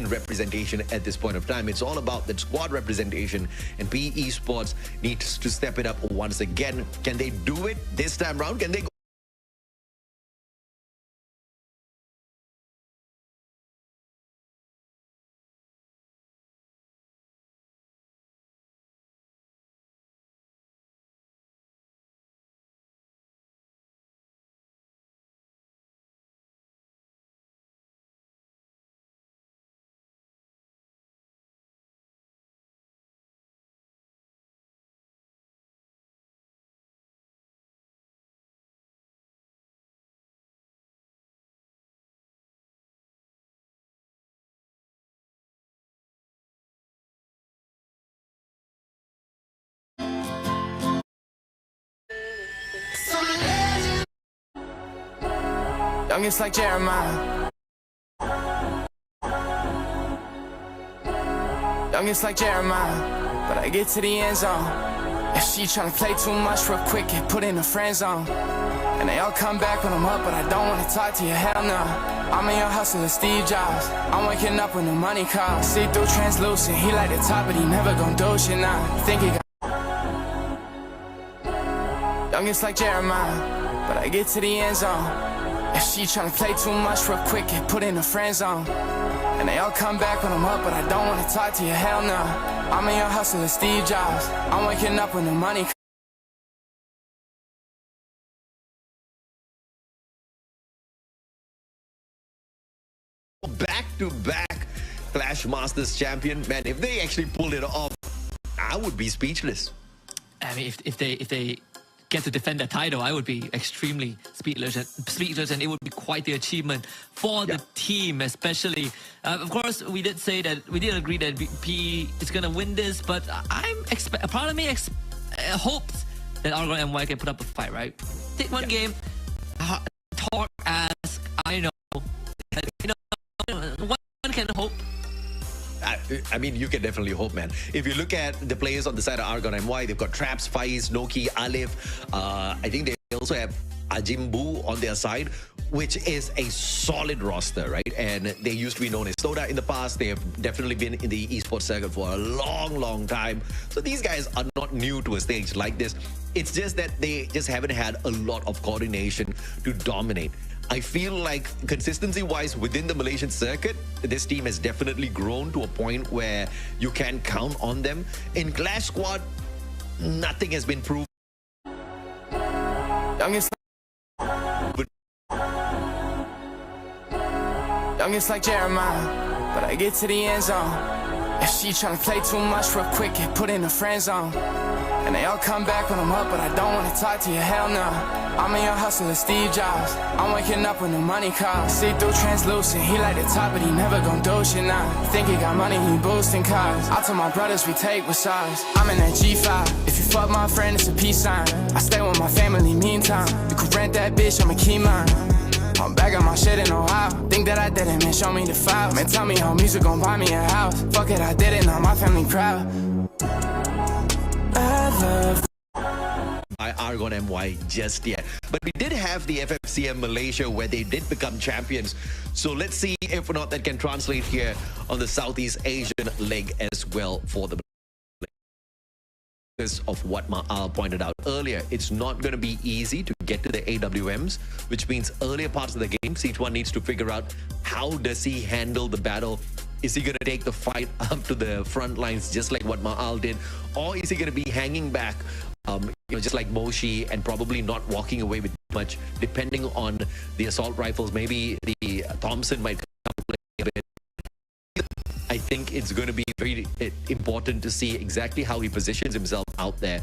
Representation at this point of time. It's all about that squad representation, and PE Sports needs to step it up once again. Can they do it this time round? Can they go
Youngest like Jeremiah. Youngest like Jeremiah. But I get to the end zone. If she tryna play too much real quick, get put in the friend zone. And they all come back when I'm up, but I don't wanna talk to you, hell no. I'm a young hustler, Steve Jobs. I'm waking up when the money comes. See through translucent, he like the top, but he never gon' do shit now. Think he got youngest like Jeremiah. But I get to the end zone. If she tryna play too much real quick, get put in the friend zone. And they all come back when I'm up, but I don't wanna talk to you, hell no. I'm a young hustler, Steve Jobs. I'm waking up when the money
back-to-back Clash Masters champion. Man, if they actually pulled it off, I would be speechless.
I mean, if they get to defend that title, I would be extremely speechless, and it would be quite the achievement for the team, especially. Of course, we did agree that PE is going to win this, but part of me hopes that Argon MY can put up a fight, right? Take one game, talk as I know, one can hope.
I mean, you can definitely hope, man. If you look at the players on the side of Argon MY, they've got Traps, Faiz, Noki, Alif. I think they also have Ajimbu on their side, which is a solid roster, right? And they used to be known as Soda in the past. They have definitely been in the esports circuit for a long, long time. So these guys are not new to a stage like this. It's just that they just haven't had a lot of coordination to dominate. I feel like consistency-wise within the Malaysian circuit, this team has definitely grown to a point where you can count on them. In Clash Squad, nothing has been proven.
Youngest like Jeremiah, but I get to the end zone. If she tryna play too much real quick, get put in the friend zone. And they all come back when I'm up, but I don't wanna talk to you, hell no. I'm a young hustler, Steve Jobs. I'm waking up when the money calls. See through translucent, he like the top, but he never gon' do shit now. Think he got money, he boosting cars. I told my brothers we take massage. I'm in that G5. If you fuck my friend, it's a peace sign. I stay with my family meantime. You could rent that bitch, I'ma keep mine. I'm back on my shit in Ohio. Think that I did it, man, show me the files. Man, tell me how music gon' buy me a house. Fuck it, I did it, now my family proud. I love
by Argon MY just yet. But we did have the FFCM Malaysia where they did become champions. So let's see if or not that can translate here on the Southeast Asian leg as well for the of what Ma'al pointed out earlier. It's not going to be easy to get to the AWMs, which means earlier parts of the game, Sichuan needs to figure out how does he handle the battle. Is he going to take the fight up to the front lines just like what Ma'al did? Or is he going to be hanging back, just like Moshi, and probably not walking away with much, depending on the assault rifles? Maybe the Thompson might come play a bit. I think it's going to be very important to see exactly how he positions himself out there.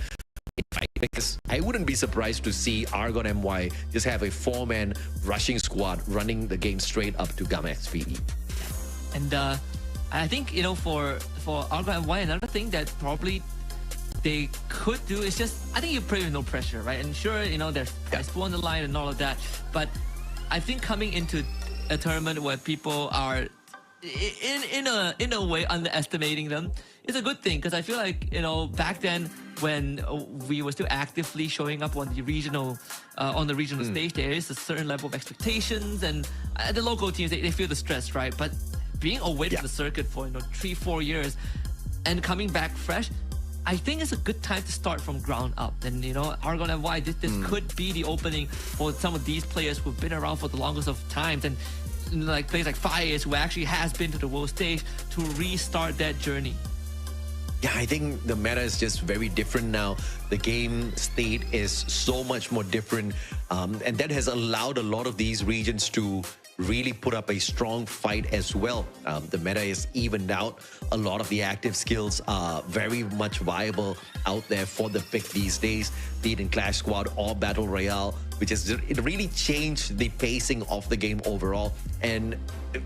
Because I wouldn't be surprised to see Argon MY just have a four-man rushing squad running the game straight up to Gamma XVE.
And I think, for Argon MY, another thing that probably they could do is just, I think you play with no pressure, right? And sure, there's prize pool on the line and all of that. But I think coming into a tournament where people are in a way underestimating them is a good thing, because I feel like back then when we were still actively showing up on the regional stage, there is a certain level of expectations, and the local teams they feel the stress, right? But being away from the circuit for 3-4 years and coming back fresh, I think it's a good time to start from ground up. And Argon MY, this could be the opening for some of these players who've been around for the longest of times, and like players like Faiz, who actually has been to the world stage, to restart that journey.
Yeah, I think the meta is just very different now. The game state is so much more different, and that has allowed a lot of these regions to really put up a strong fight as well. The meta is evened out. A lot of the active skills are very much viable out there for the pick these days, be it in Clash Squad or Battle Royale, which is, it really changed the pacing of the game overall. And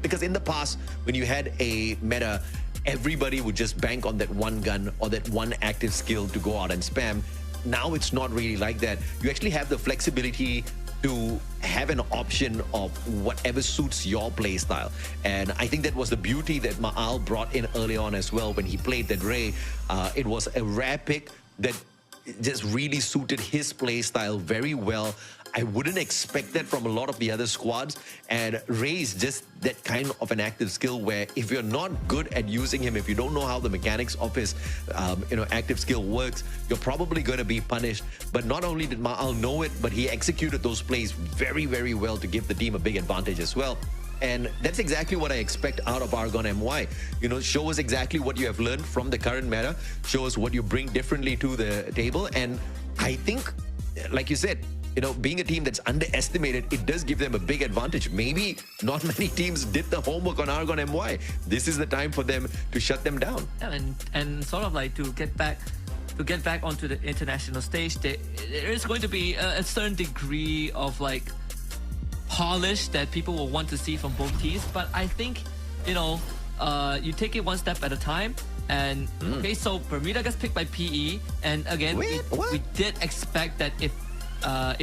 because in the past, when you had a meta, everybody would just bank on that one gun or that one active skill to go out and spam. Now it's not really like that. You actually have the flexibility to have an option of whatever suits your play style. And I think that was the beauty that Ma'al brought in early on as well. When he played that Ray, it was a rare pick that just really suited his play style very well. I wouldn't expect that from a lot of the other squads. And Ray is just that kind of an active skill where if you're not good at using him, if you don't know how the mechanics of his active skill works, you're probably going to be punished. But not only did Ma'al know it, but he executed those plays very, very well to give the team a big advantage as well. And that's exactly what I expect out of Argon MY. Show us exactly what you have learned from the current meta. Show us what you bring differently to the table. And I think, like you said, being a team that's underestimated, it does give them a big advantage. Maybe not many teams did the homework on Argon MY. This is the time for them to shut them down.
Yeah, and sort of like to get back to get back onto the international stage, there is going to be a certain degree of like polish that people will want to see from both teams. But I think, you know, you take it one step at a time. And okay, so Bermuda gets picked by PE, and again, we did expect that if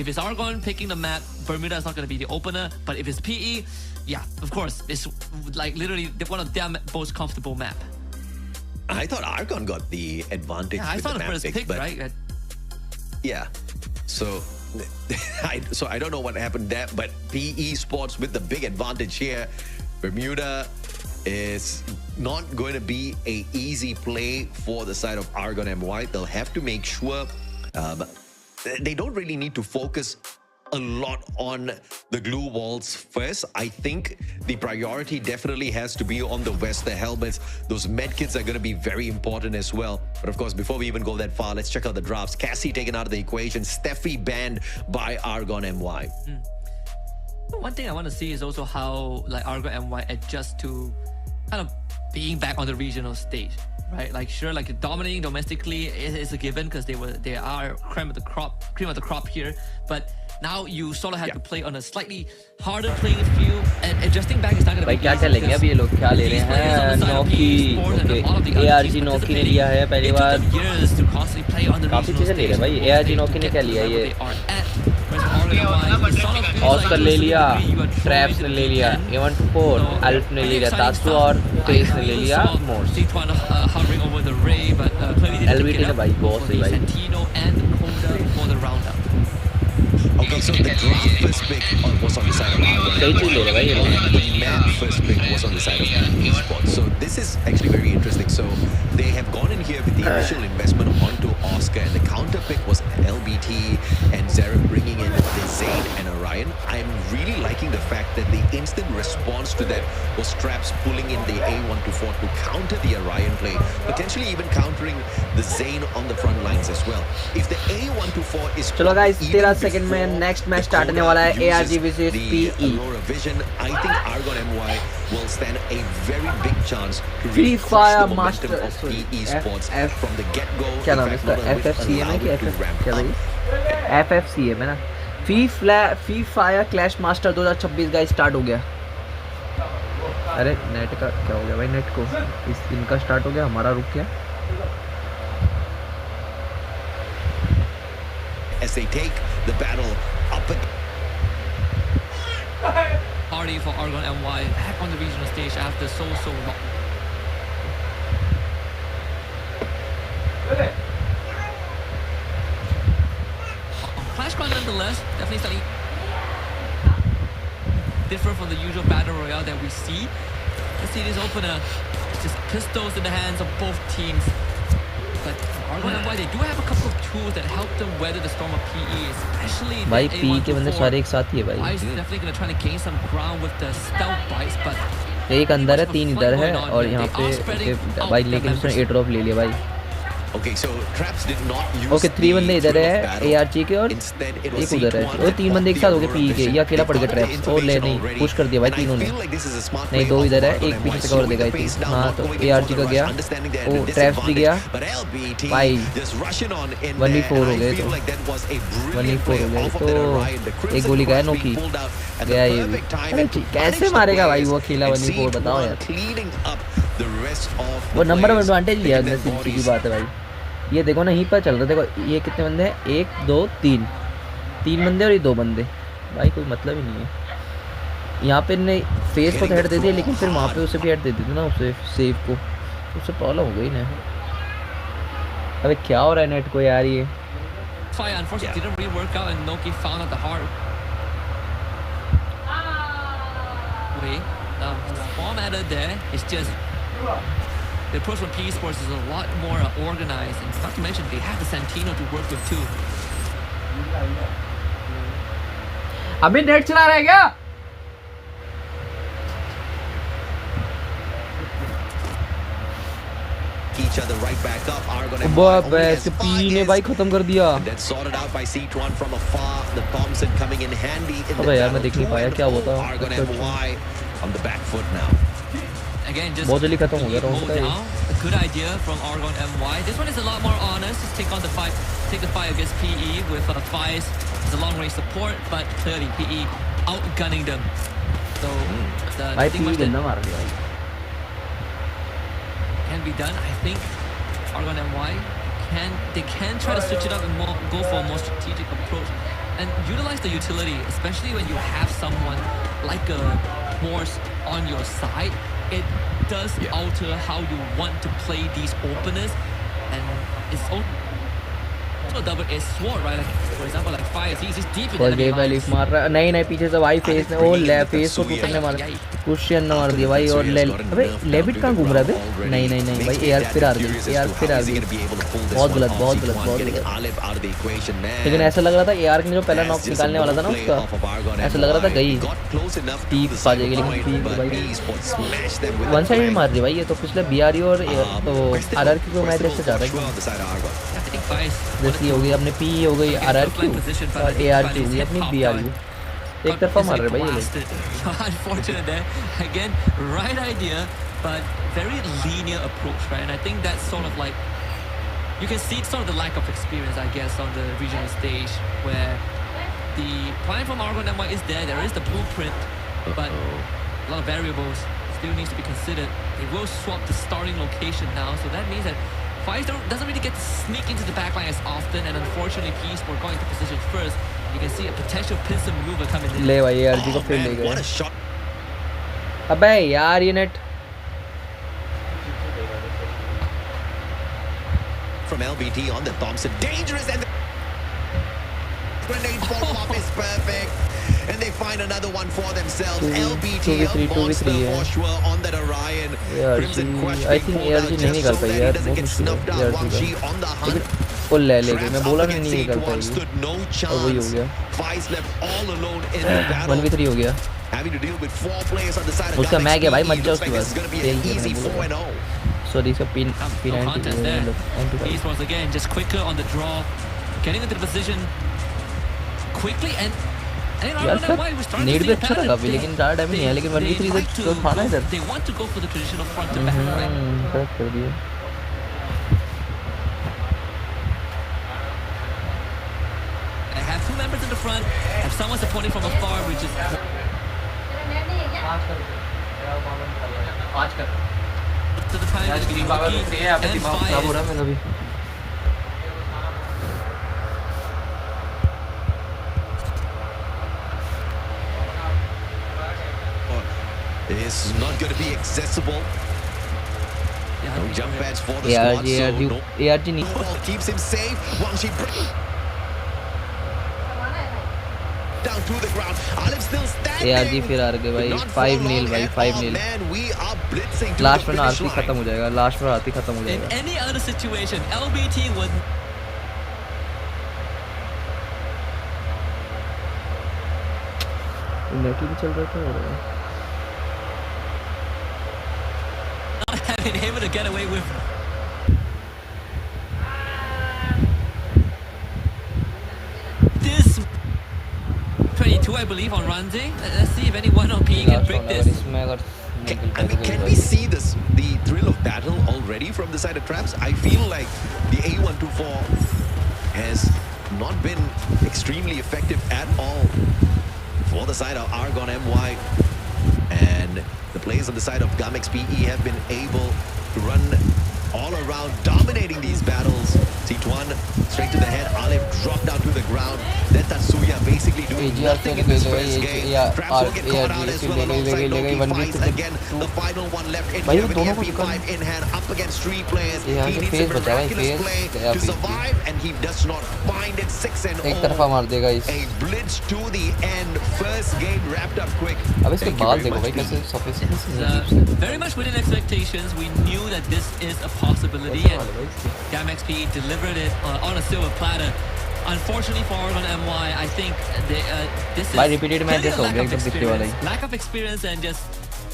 it's Argon picking the map, Bermuda is not going to be the opener. But if it's PE, yeah, of course, it's like literally one of their most comfortable map.
I thought Argon got the advantage.
Yeah, I
with
saw
the
the first pick,
but
right?
Yeah, so I don't know what happened there, but PE Sports with the big advantage here. Bermuda is not going to be a easy play for the side of Argon MY. They'll have to make sure they don't really need to focus a lot on the glue walls first. I think the priority definitely has to be on the Wester helmets. Those medkits are going to be very important as well. But of course, before we even go that far, let's check out the drafts. Cassie taken out of the equation. Steffi banned by Argon MY.
One thing I want to see is also how like Argon MY adjust to kind of being back on the regional stage, right? Like sure, like dominating domestically is a given because they are cream of the crop here, but now you sort of have to play on a slightly harder playing field, and adjusting back is not going to be easy.
क्या क्या लेंगे अब ये लोग? क्या ले रहे हैं? नोकी, ARG नोकी ने लिया है पहली बार. काफी चीजें ले रहे हैं भाई. ARG नोकी ने क्या लिया ये? ऑस्कर ले लिया, ट्रैप्स ने ले लिया, A124, अल्फ ने ले लिया, तासु और फेस ने ले लिया, मोर्स. LVT ने भाई बहुत सही भाई.
Okay, so the draft first pick was on the side of Argon. The map first pick was on the side of eSports. So this is actually very interesting. So they have gone in here with the initial investment onto Oscar, and the counter pick was LBT and Zareb bringing in the Zane and Orion. I'm really liking the fact that the instant response to that was Traps pulling in the A124 to counter the Orion play, potentially even countering the Zane on the front lines as well. If the A124 is...
चलो guys, 13 second में next match start होने वाला है ARG versus PE.
I think Argon MY will stand a very big chance to
Free Fire
Master of PE Sports from the get-go.
क्या नाम है इसका? FFCM है कि क्या भाई? FFCM है ना? Free Fire Clash Master 2026 का स्टार्ट हो गया. अरे नेट का क्या हो गया भाई? नेट को इनका स्टार्ट हो गया, हमारा रुक गया.
As they take the battle up
party for Argon MY back on the regional stage after so long. Clash Ground nonetheless, definitely slightly different from the usual battle royale that we see. Let's see this opener. It's just pistols in the hands of both teams. But Argon MY, they do have a couple of tools that help them weather the storm of PE, especially
भाई PE के बंदे सारे एक साथ ही है भाई.
Ice is definitely going to try to gain some ground with the stealth bites, but
एक अंदर है, 3 इधर है और यहाँ पे भाई लेकिन उसने 8 ड्रॉप ले लिया भाई.
Okay, so Traps did not use
okay 3 बंदे इधर है ARG के और एक उधर है. वो 3 बंदे एक साथ हो गए PE के. ये अकेला पड़ गया ट्रैप्स. और ले नहीं पुश कर दिया भाई तीनों ने. नहीं 2 इधर है, एक पीछे से कवर देगा इतनी. हाँ तो ARG का गया, वो ट्रैप्स भी गया भाई. 1v4 हो गए तो 1v4 हो गए तो एक गोली गया नोकी गया. ये भी कैसे मारेगा भाई वो अकेला 1v4? बताओ यार. वो नंबर ऑफ एडवांटेज लिया अंदर से की बात है भाई. ये देखो ना, यहीं पर चल रहा है. देखो ये कितने बंदे हैं? 1 2 3 बंदे और ये 2 बंदे भाई. कोई मतलब ही नहीं है. यहाँ पे ने फेस को हेड दे दिया, लेकिन फिर वहाँ पे उसे भी हेड दे दी थी ना, उसे सेव को. उससे प्रॉब्लम हो गई ना. अबे क्या हो रहा है नेट को यार? ये
the approach from eSports is a lot more organized, and not to mention they have the Santino to work with too.
अभी नेट चला रहा है क्या?
Each other right back up. Argon
PE ने भाई खत्म कर दिया.
That's sorted out by C1 from afar. The Thompson coming in handy.
अबे यार मैं देख नहीं पाया क्या हुआ था.
Argon MY on the back foot now.
Again, just
बहुत जल्दी खत्म हो गया.
good idea from Argon MY. This one is a lot more honest. Just take the fight against PE with Faiz as a long-range support, but clearly PE outgunning them. So the thing much that can be done, I think Argon MY can try to switch it up and go for a more strategic approach and utilize the utility, especially when you have someone like a horse on your side. It does alter how you want to play these openers, and it's also a double-edged sword, right? Like, for example, like Fire, he's deep in the
enemy lines. मार रहा नहीं पीछे से भाई face ने वो ले face को टूटने मार कुशन ने मार दिया भाई और ले अबे लेविट कहाँ घूम रहा है बे नहीं भाई एआर फिर आ गई बहुत गलत लेकिन ऐसा लग रहा था एआर ने जो पहला नॉक निकालने वाला था ना उसका ऐसा लग रहा था गई पीक आ जाएगी लेकिन पीक भाई वन साइड मार रही भाई ये तो पिछले बीआरयू और तो आरआरक्यू को मैच ऐसे जा रहा है जैसे हो गई अपने पी हो गई आरआरक्यू और एआरक्यू हो गई अपनी बीआरयू एक तरफा मार रहे भाई ये लोग
unfortunate there again, right idea but very linear approach, right? And I think that's sort of like you can see sort of the lack of experience, I guess, on the regional stage where the plan from Argon MY is there is the blueprint, but a lot of variables still needs to be considered. They will swap the starting location now, so that means that Faiz doesn't really get to sneak into the backline as often, and unfortunately eSports going to position first. You can see a potential pincer maneuver coming in.
ले भाई यार जी को फिर ले गए अबे यार ये net
from LBT on the Thompson, dangerous, and the grenade follow-up is perfect. And they find another one for themselves. LBT a monster for sure on that Orion. Crimson Crush,
I think ARG नहीं निकाल पाई यार बहुत मुश्किल है ARG का वो ले लेगी मैं बोला नहीं निकाल पाएगी और वही हो गया 1v3 हो गया उसका मैग है भाई मत जाओ उसके पास सॉरी इसका pin
eSports again just quicker on the draw, getting into the position quickly and
यार नीड भी अच्छा लगा लेकिन ज़्यादा डैमेज नहीं है लेकिन 1v3 तो खाना इधर
they want to go for the traditional front to back,
correct कर दिया
I have two members in the front, have someone supporting from afar, which is to the time that we and Fire.
It's not going to be accessible. No jump pads for the squad, so
ARG
keeps him safe. Wangshi down to the ground. Alif still standing.
ARG फिर हार गए भाई 5-0 भाई 5-0 last में आरती खत्म हो जाएगा last में आरती खत्म हो जाएगा
In any other situation LBT would
net भी चल रहा था
been able to get away with this 22 I believe on Ranzing. Let's see if anyone on PE can break this.
Can we see the thrill of battle already from the side of traps? I feel like the A124 has not been extremely effective at all for the side of Argon MY, and the players on the side of Gamex PE have been able to run all around, dominating these battles. C1 straight to the head. Alif dropped down to the ground. Then Tatsuya basically doing nothing in this first game. Traps will get caught out as well alongside Loki. Finds again the final one left in here with the MP5 in hand up against 3 players. He needs a miraculous play to survive, and he does not find it. 6-0. A blitz to the end. First game wrapped up quick.
Very much within expectations. We knew that this is a possibility, and Gamex PE delivered it on a silver platter. Unfortunately for Argon MY, I think this is
repeated matches
lack of experience and just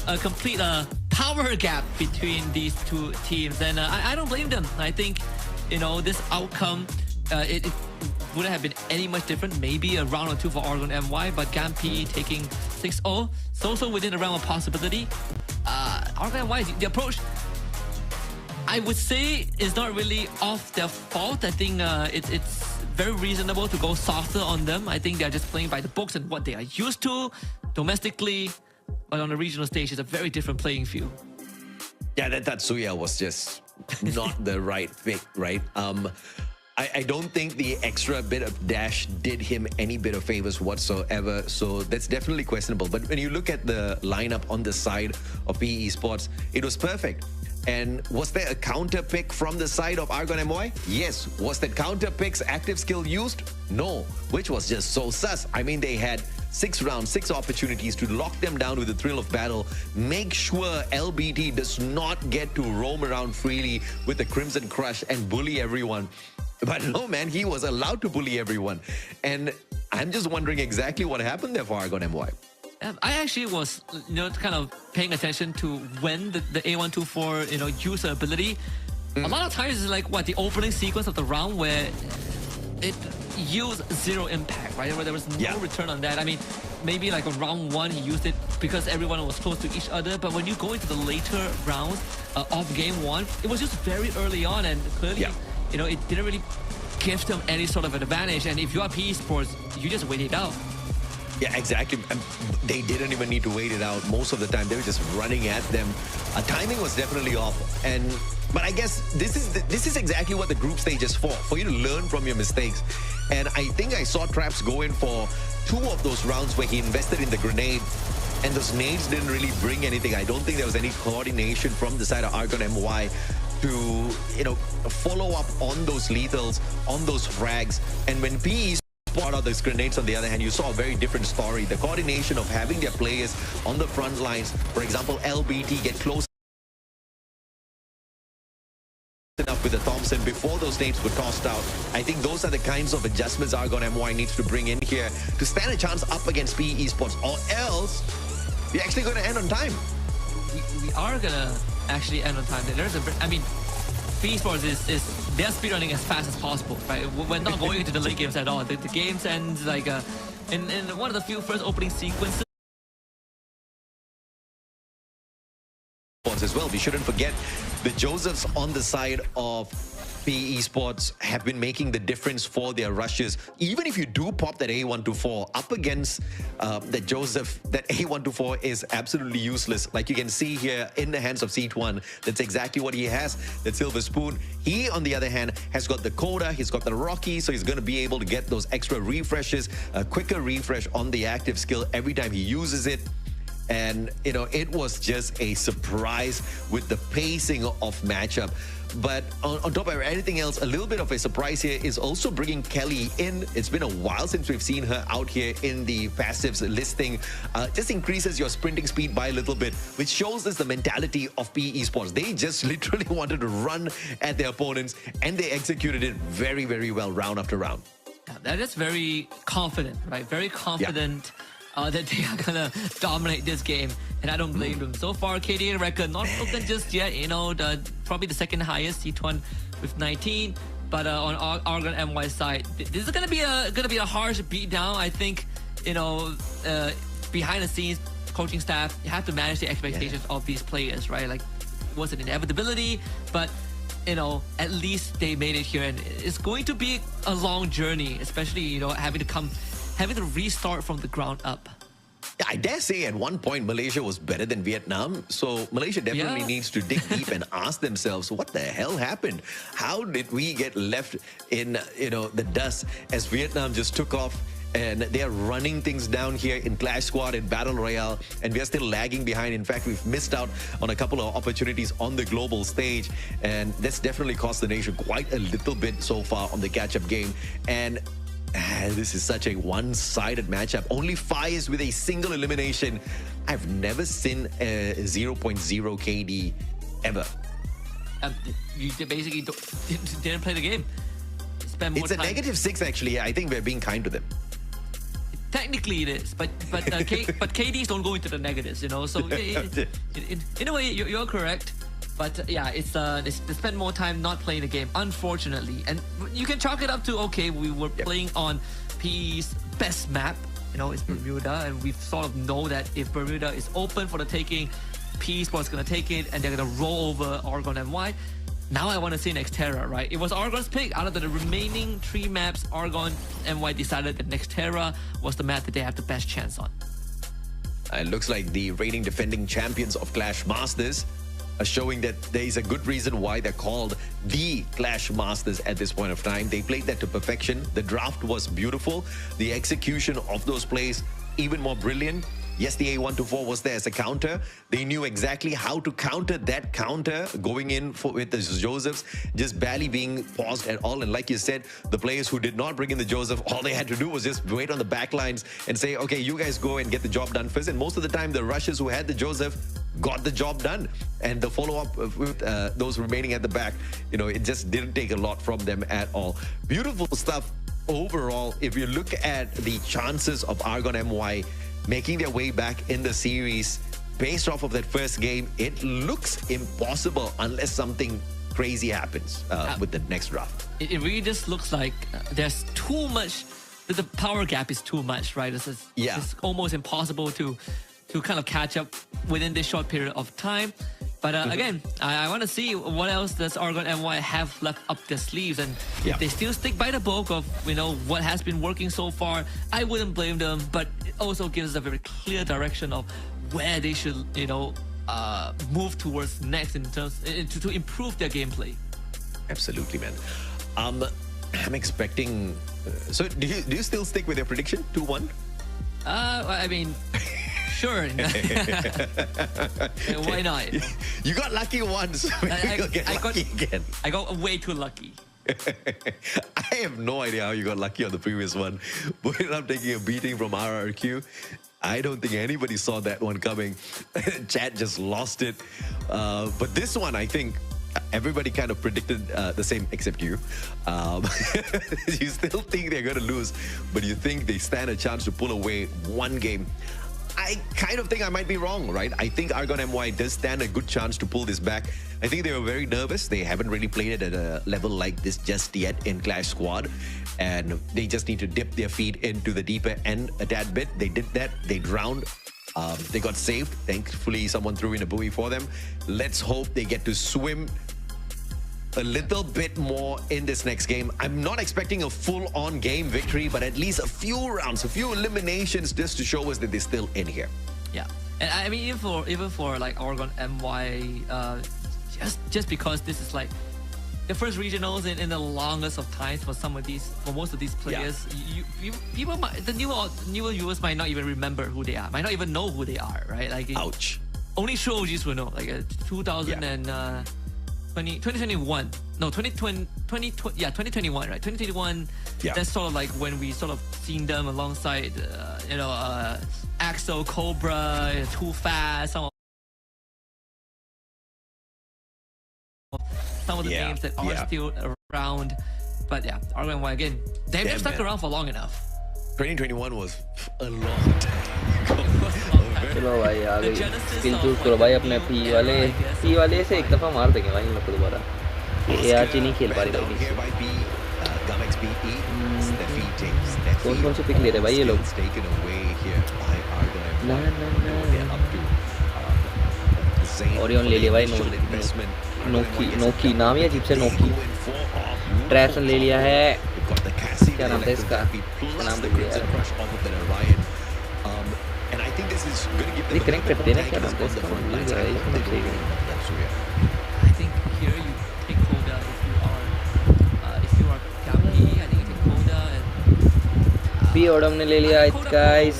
a complete power gap between these two teams, and I don't blame them. I think this outcome it wouldn't have been any much different. Maybe a round or two for Argon MY, but Gam PE taking 6-0, so within the realm of possibility. Argon MY, the approach I would say it's not really off their fault. I think it's very reasonable to go softer on them. I think they're just playing by the books and what they are used to domestically, but on the regional stage, it's a very different playing field.
Yeah, that Tatsuya was just not the right pick, right? I don't think the extra bit of dash did him any bit of favors whatsoever. So that's definitely questionable. But when you look at the lineup on the side of PE Esports, it was perfect. And was there a counter pick from the side of Argon MY? Yes. Was that counter pick's active skill used? No, which was just so sus. I mean, they had 6 rounds, 6 opportunities to lock them down with the thrill of battle. Make sure LBT does not get to roam around freely with the Crimson Crush and bully everyone. But no, man, he was allowed to bully everyone. And I'm just wondering exactly what happened there for Argon MY.
I actually was, kind of paying attention to when the A124, used her ability. A lot of times it's like, the opening sequence of the round where it used 0 impact, right? Where there was no return on that. I mean, maybe like on round 1, he used it because everyone was close to each other. But when you go into the later rounds of game 1, it was just very early on. And clearly, it didn't really give them any sort of an advantage. And if you are PE Sports, you just wait it out.
Yeah, exactly. They didn't even need to wait it out. Most of the time, they were just running at them. Timing was definitely off. But I guess this is exactly what the group stage is for you to learn from your mistakes. And I think I saw Traps go in for 2 of those rounds where he invested in the grenade. And those nades didn't really bring anything. I don't think there was any coordination from the side of Argon MY to, follow up on those lethals, on those frags. And when PE spot out those grenades, on the other hand, you saw a very different story. The coordination of having their players on the front lines, for example, LBT get close enough with the Thompson before those nades were tossed out. I think those are the kinds of adjustments Argon MY needs to bring in here to stand a chance up against PE Esports, or else we're actually going to end on time.
We are going to actually end on time. PE Esports they're speedrunning as fast as possible, right? We're not going into the late games at all. The games ends like in one of the few first opening sequences.
As well, we shouldn't forget the Josephs on the side of PE Esports have been making the difference for their rushes. Even if you do pop that A124 up against that Joseph, that A124 is absolutely useless. Like you can see here in the hands of Seat1, that's exactly what he has, that Silver Spoon. He, on the other hand, has got the Coda, he's got the Rocky, so he's going to be able to get those extra refreshes, a quicker refresh on the active skill every time he uses it. And, it was just a surprise with the pacing of matchup. But on top of anything else, a little bit of a surprise here is also bringing Kelly in. It's been a while since we've seen her out here in the passives listing. Just increases your sprinting speed by a little bit, which shows us the mentality of PE Esports. They just literally wanted to run at their opponents, and they executed it very, very well round after round.
Yeah, that is very confident, right? Very confident. Yeah. That they are gonna dominate this game, and I don't blame them. So far, KDA record not broken just yet. Probably the second highest, T1 with 19. But on Argon MY side, this is gonna be a harsh beatdown. I think behind the scenes, coaching staff, you have to manage the expectations of these players, right? Like, it was an inevitability, but at least they made it here, and it's going to be a long journey, especially having to restart from the ground up.
I dare say at one point Malaysia was better than Vietnam. So Malaysia definitely needs to dig deep and ask themselves, what the hell happened? How did we get left in the dust as Vietnam just took off? And they're running things down here in Clash Squad, in Battle Royale, and we're still lagging behind. In fact, we've missed out on a couple of opportunities on the global stage, and that's definitely cost the nation quite a little bit so far on the catch-up game. And this is such a one-sided matchup. Only Fires with a single elimination. I've never seen a 0.0 KD ever.
You basically didn't play the game. Spend more time.
It's a -6 actually. I think we're being kind to them.
Technically it is, but KDs don't go into the negatives, So in a way, you're correct. But yeah, it's they spend more time not playing the game, unfortunately. And you can chalk it up to, okay, we were playing on PE's best map, it's Bermuda, and we sort of know that if Bermuda is open for the taking, PE Sports is going to take it, and they're going to roll over Argon MY. now I want to see Nextera, right? It was Argon's pick. Out of the remaining 3 maps, Argon MY decided that Nextera was the map that they have the best chance on.
It looks like the reigning defending champions of Clash Masters are showing that there is a good reason why they're called the Clash Masters at this point of time. They played that to perfection. The draft was beautiful. The execution of those plays even more brilliant. Yes, the A124 was there as a counter. They knew exactly how to counter that counter, going in with the Josephs, just barely being paused at all. And like you said, the players who did not bring in the Joseph, all they had to do was just wait on the back lines and say, okay, you guys go and get the job done first. And most of the time, the Russians who had the Joseph got the job done. And the follow-up with those remaining at the back, you know, it just didn't take a lot from them at all. Beautiful stuff overall. If you look at the chances of Argon MY making their way back in the series based off of that first game, it looks impossible unless something crazy happens with the next draft.
It really just looks like there's too much, the power gap is too much, right? It's almost impossible to kind of catch up within this short period of time. But again, I want to see what else does Argon MY have left up their sleeves, and if they still stick by the book of, you know, what has been working so far, I wouldn't blame them. But it also gives us a very clear direction of where they should, you know, move towards next in terms to improve their gameplay.
Absolutely, man. I'm expecting. So do you still stick with your prediction 2-1?
I mean. Sure. Why not?
You got lucky once.
I got way too lucky.
I have no idea how you got lucky on the previous one. Buriram taking a beating from RRQ. I don't think anybody saw that one coming. Chat just lost it. But this one, I think everybody kind of predicted the same except you. You still think they're going to lose, but you think they stand a chance to pull away one game. I kind of think I might be wrong, right? I think Argon MY does stand a good chance to pull this back. I think they were very nervous. They haven't really played it at a level like this just yet in Clash Squad. And they just need to dip their feet into the deeper end a tad bit. They did that. They drowned. They got saved. Thankfully, someone threw in a buoy for them. Let's hope they get to swim a little bit more in this next game. I'm not expecting a full-on game victory, but at least a few rounds, a few eliminations just to show us that they're still in here.
Yeah, and I mean, even for like Argon MY, just because this is like the first regionals in the longest of times for most of these players. People might, the newer viewers might not even remember who they are, might not even know who they are, right? Like,
ouch.
Only true OGs will know. Like 2021, no, 2021, right? 2021, that's sort of like when we sort of seen them alongside, Axel, Cobra, Too Fast, some of the names that are still around. But yeah, Argon MY again, they've been stuck around for long enough.
2021 was a long time.
चलो भाई आ गई skill choose करो भाई अपने P वाले से एक दफा मार देंगे भाई इन लोग को दोबारा। ये आरची नहीं खेल पा रही था। कौन से पिक ले रहे भाई ये लोग? ओरियन ले लिया भाई, नोकी नाम ही अजीब से, नोकी। ट्रैशन ले लिया है, क्या नाम था इसका? नाम भूल गया। ये कनेक्ट करते हैं ना, क्या नाम था इसका?
I think here you take Cobra if you are Gabi. I think you take Cobra and
B order ने ले लिया गाइस।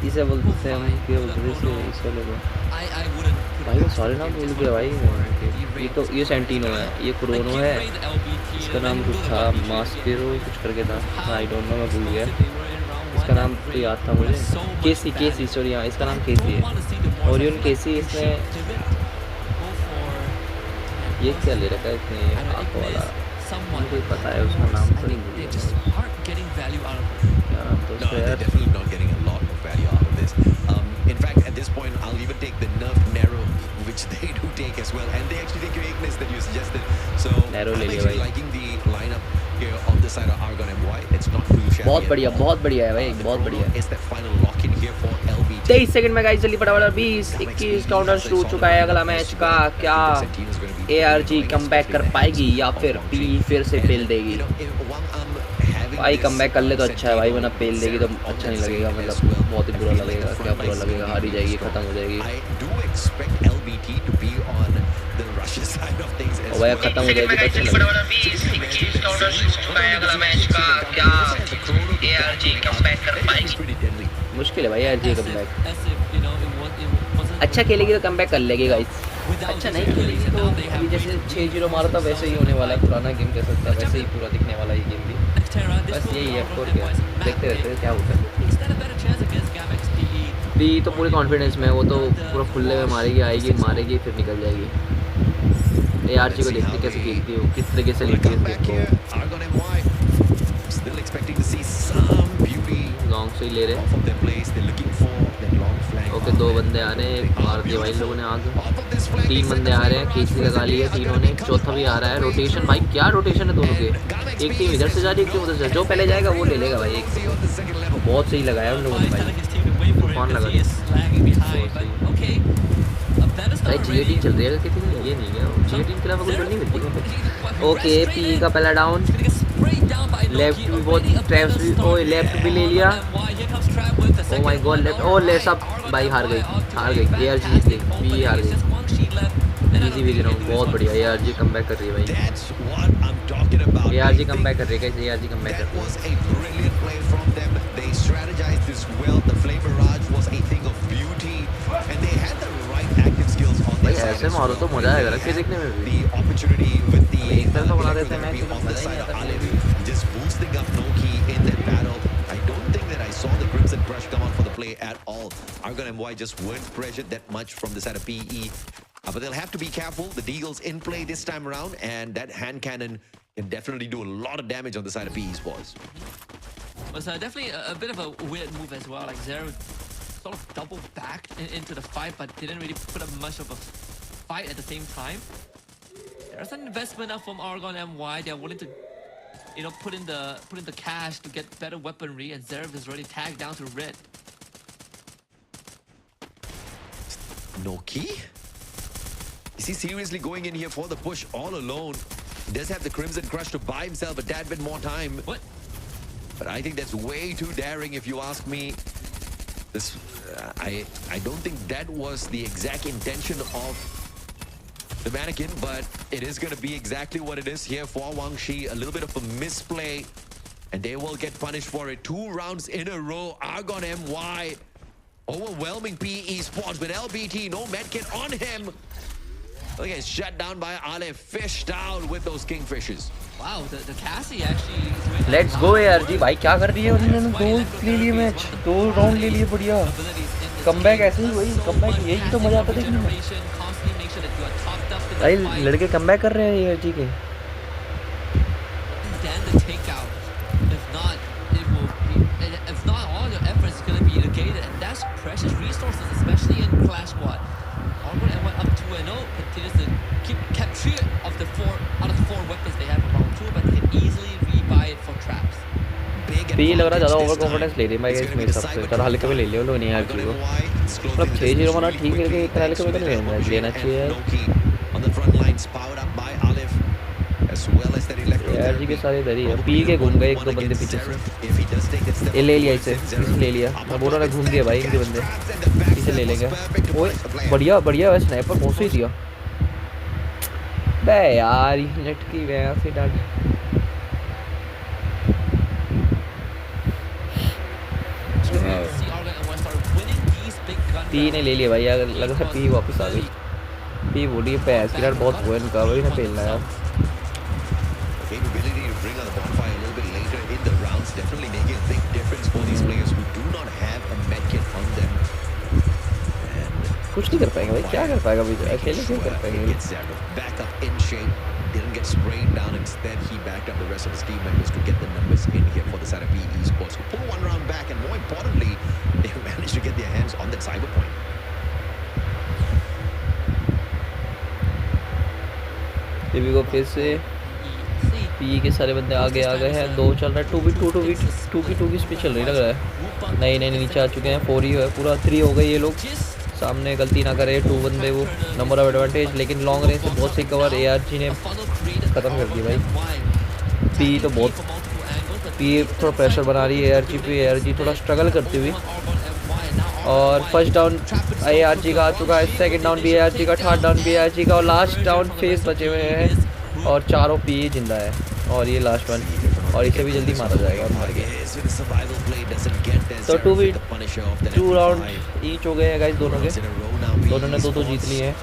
इसे बोलते हैं क्या बोलते हैं इसे ले लो भाई। वो सारे नाम भूल गया भाई। ये सेंटिनो है, ये क्रोनो है, इसका नाम कुछ था मास्पेरो कुछ करके था, आई डोंट नो, मैं भूल गया। इसका नाम तो याद था मुझे, केसी सॉरी, हाँ इसका नाम केसी है, ओरियन केसी। इसने ये क्या ले रखा है इसने, आंखों वाला, मुझे पता है उसका नाम तो नहीं भूल गया। क्या नाम तो उसका यार?
In fact, at this point, I'll even take the nerf narrow, which they do take as well, and they actually take your Ignis that you suggested. So I'm actually liking the lineup here on the side of Argon MY. It's not too shabby.
बहुत बढ़िया है भाई, बहुत बढ़िया।
It's that final lock in here for LB.
23 second में guys, जल्दी फटाफट 20 21 counter शुरू हो चुका है अगला मैच का। क्या ARG कमबैक कर पाएगी या फिर पी फिर से पेल देगी? भाई कमबैक कर ले तो अच्छा है भाई, वरना पेल देगी तो अच्छा नहीं लगेगा, मतलब बहुत ही बुरा लगेगा। क्या बुरा लगेगा, हारी जाएगी, खत्म हो जाएगी। और भाई खत्म हो जाएगी तो अच्छा लगेगा। मुश्किल है भाई ARG कमबैक। अच्छा खेलेगी तो कमबैक कर लेगी गाइस, अच्छा नहीं खेलेगी तो अभी जैसे 6-0 मारा था वैसे ही होने वाला है। पुराना गेम कह सकता है, वैसे ही पूरा दिखने वाला ये गेम भी। बस यही है, और क्या, देखते रहते हैं क्या होता है। पी तो पूरे कॉन्फिडेंस में, वो तो पूरा खुले में मारेगी, आएगी मारेगी फिर निकल जाएगी। ARG को देखते कैसे खेलती हो, किस तरीके से लेती है लॉन्ग से ही ले रहे हैं। ओके 2 बंदे आ रहे हैं, मार दिया भाई लोगों ने आगे। 3 बंदे आ रहे हैं, केसी लगा लिया तीनों ने, चौथा भी आ रहा है। रोटेशन भाई क्या रोटेशन है दोनों के, एक टीम इधर से जा रही है, एक टीम उधर से। जो पहले जाएगा वो ले लेगा भाई। एक बहुत सही लगाया उन लोगों ने भाई, कौन लगा भाई। GA चल रही है किसी में, ये नहीं है GA के अलावा कुछ नहीं मिलती। ओके पी का पहला डाउन, लेफ्ट भी बहुत ट्रैप्स भी, ओ लेफ्ट भी ले लिया। ओ माय गॉड लेफ्ट, ओ ले सब भाई हार गई ARG जीत गई, पी हार गई। इजी भी ग्राउंड बहुत बढ़िया। ARG कमबैक कर रही है भाई, ARG कमबैक कर रही है गाइस, ARG कमबैक कर रही है भाई। ऐसे मारो तो मजा आएगा रखे देखने में भी। एक तरफ तो बना देते हैं मैच, मजा ही नहीं आता खेलने।
Saw the Crimson Crush come out for the play at all. Argon MY just weren't pressured that much from the side of PE. But they'll have to be careful. The Deagle's in play this time around, and that hand cannon can definitely do a lot of damage on the side of PE Sports.
Was definitely a bit of a weird move as well. Like Zero sort of double backed into the fight, but didn't really put up much of a fight at the same time. There's an investment up from Argon MY. They're willing to, you know, put in the cash to get better weaponry, and Zerv is already tagged down to red.
Noki? Is he seriously going in here for the push all alone? He does have the Crimson Crush to buy himself a tad bit more time.
What?
But I think that's way too daring if you ask me. This, I don't think that was the exact intention of the mannequin, but it is going to be exactly what it is here for Wang Shi. A little bit of a misplay, and they will get punished for it. 2 rounds in a row. Argon MY overwhelming PE Sports with LBT. No medkit on him. Okay, shut down by Ale. Fished out with those kingfishers.
Wow, the Cassie actually.
Let's go ARG भाई, क्या कर रही है उन्होंने? 2 ले लिए match, 2 round ले लिए, बढ़िया कमबैक। ऐसे ही वही कमबैक, यही तो मजा आता देखने में भाई। लड़के कमबैक कर रहे हैं ARG के। ये लग रहा ज़्यादा ओवर कॉन्फिडेंस ले रही है भाई इस मेरे हिसाब से। तरह हल्के में ले लिया लोग नहीं ARG को, मतलब 6-0 माना ठीक है, लेकिन तरह हल्के में तो नहीं लेना चाहिए। ARG के सारे इधर ही है, पी के घूम गए 1-2 बंदे पीछे से। ये ले लिया इसे, ले लिया। मैं बोल रहा था घूम गए भाई इनके बंदे, इसे ले लेंगे। ओए बढ़िया बढ़िया, स्नाइपर बहुत सही दिया बे यार, लटकी गया फिर डाल। पी ने ले लिया भाई, अगर लगा था पी वापस आ गई। पी बोली पैस की बहुत हुआ इनका, वही ना खेलना यार। कुछ नहीं कर पाएंगे भाई, क्या कर पाएगा भाई, अकेले क्यों कर पाएंगे।
Didn't get sprayed down. Instead, he backed up the rest of his team members to get the numbers in here for the side of PE Sports, who pull 1 round back, and more importantly, they managed to get their hands on that cyber point.
TV को फिर से PE के सारे बंदे आगे आ गए हैं। 2 चल रहा है, 2v2 की स्पीड चल रही लग रहा है। नहीं नीचे आ चुके हैं, 4 ही है पूरा, 3 हो गए ये लोग। सामने गलती ना करे, 2 बंदे वो नंबर ऑफ एडवांटेज, लेकिन लॉन्ग रेंज से बहुत सही कवर ARG ने ख़त्म कर दिया भाई। पी तो बहुत पी थोड़ा प्रेशर बना रही है ARG पे, ARG थोड़ा स्ट्रगल करती हुई। और फर्स्ट डाउन ARG का आ चुका है, सेकंड डाउन भी ARG का, थर्ड डाउन भी ARG का, और लास्ट डाउन फेस बचे हुए हैं और चारों पी जिंदा है। और ये लास्ट वन, और इसे भी जल्दी मारा जाएगा और मार गया। तो 2 राउंड ईच हो गए हैं गाइस दोनों के, दोनों ने 2-2 जीत लिए हैं।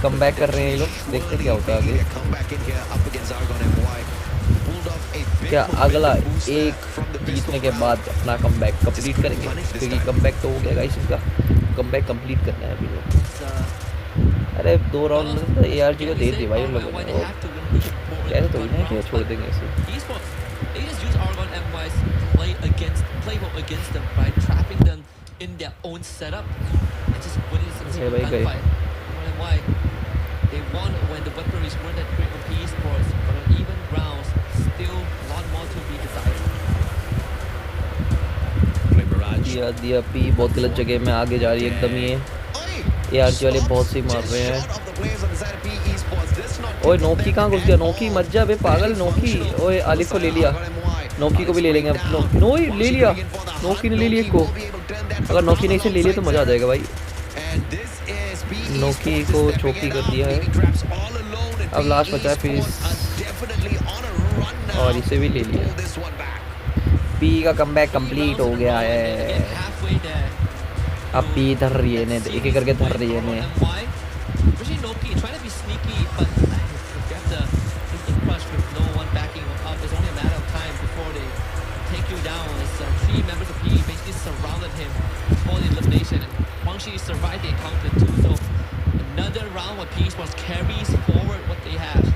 कम बैक कर रहे हैं ये लोग, देखते क्या होता है आगे। क्या अगला एक जीतने के बाद अपना कमबैक कंप्लीट करेंगे, क्योंकि कमबैक तो हो गया गाइस, इसका कमबैक कंप्लीट करना है अभी लोग। अरे 2 राउंड तो ARG को दे दिए भाई उन लोगों ने, कैसे तो नहीं क्या छोड़ देंगे ऐसे। भाई गए
They won when the weaponries weren't that great for eSports, but on even rounds, still a lot more to be desired.
दिया पी बहुत गलत जगह में आगे जा रही है एकदम। ये ARG वाले बहुत सही मार रहे हैं। ओए नोकी कहाँ घुस गया? नोकी मत जा बे पागल। नोकी ओए आलिफ को ले लिया, नोकी को भी ले लेंगे। नोई ले लिया, नोकी ने ले लिया को। अगर नोकी ने इसे ले लिया तो मज़ा आ जाएगा भाई। नोकी को चौकी कर दिया है, अब लास्ट बचा है फिर, और इसे भी ले लिया। पी का कमबैक कंप्लीट हो गया है। अब पी धर रही है, एक एक करके धर रही है।
Another round where eSports carries forward what they have.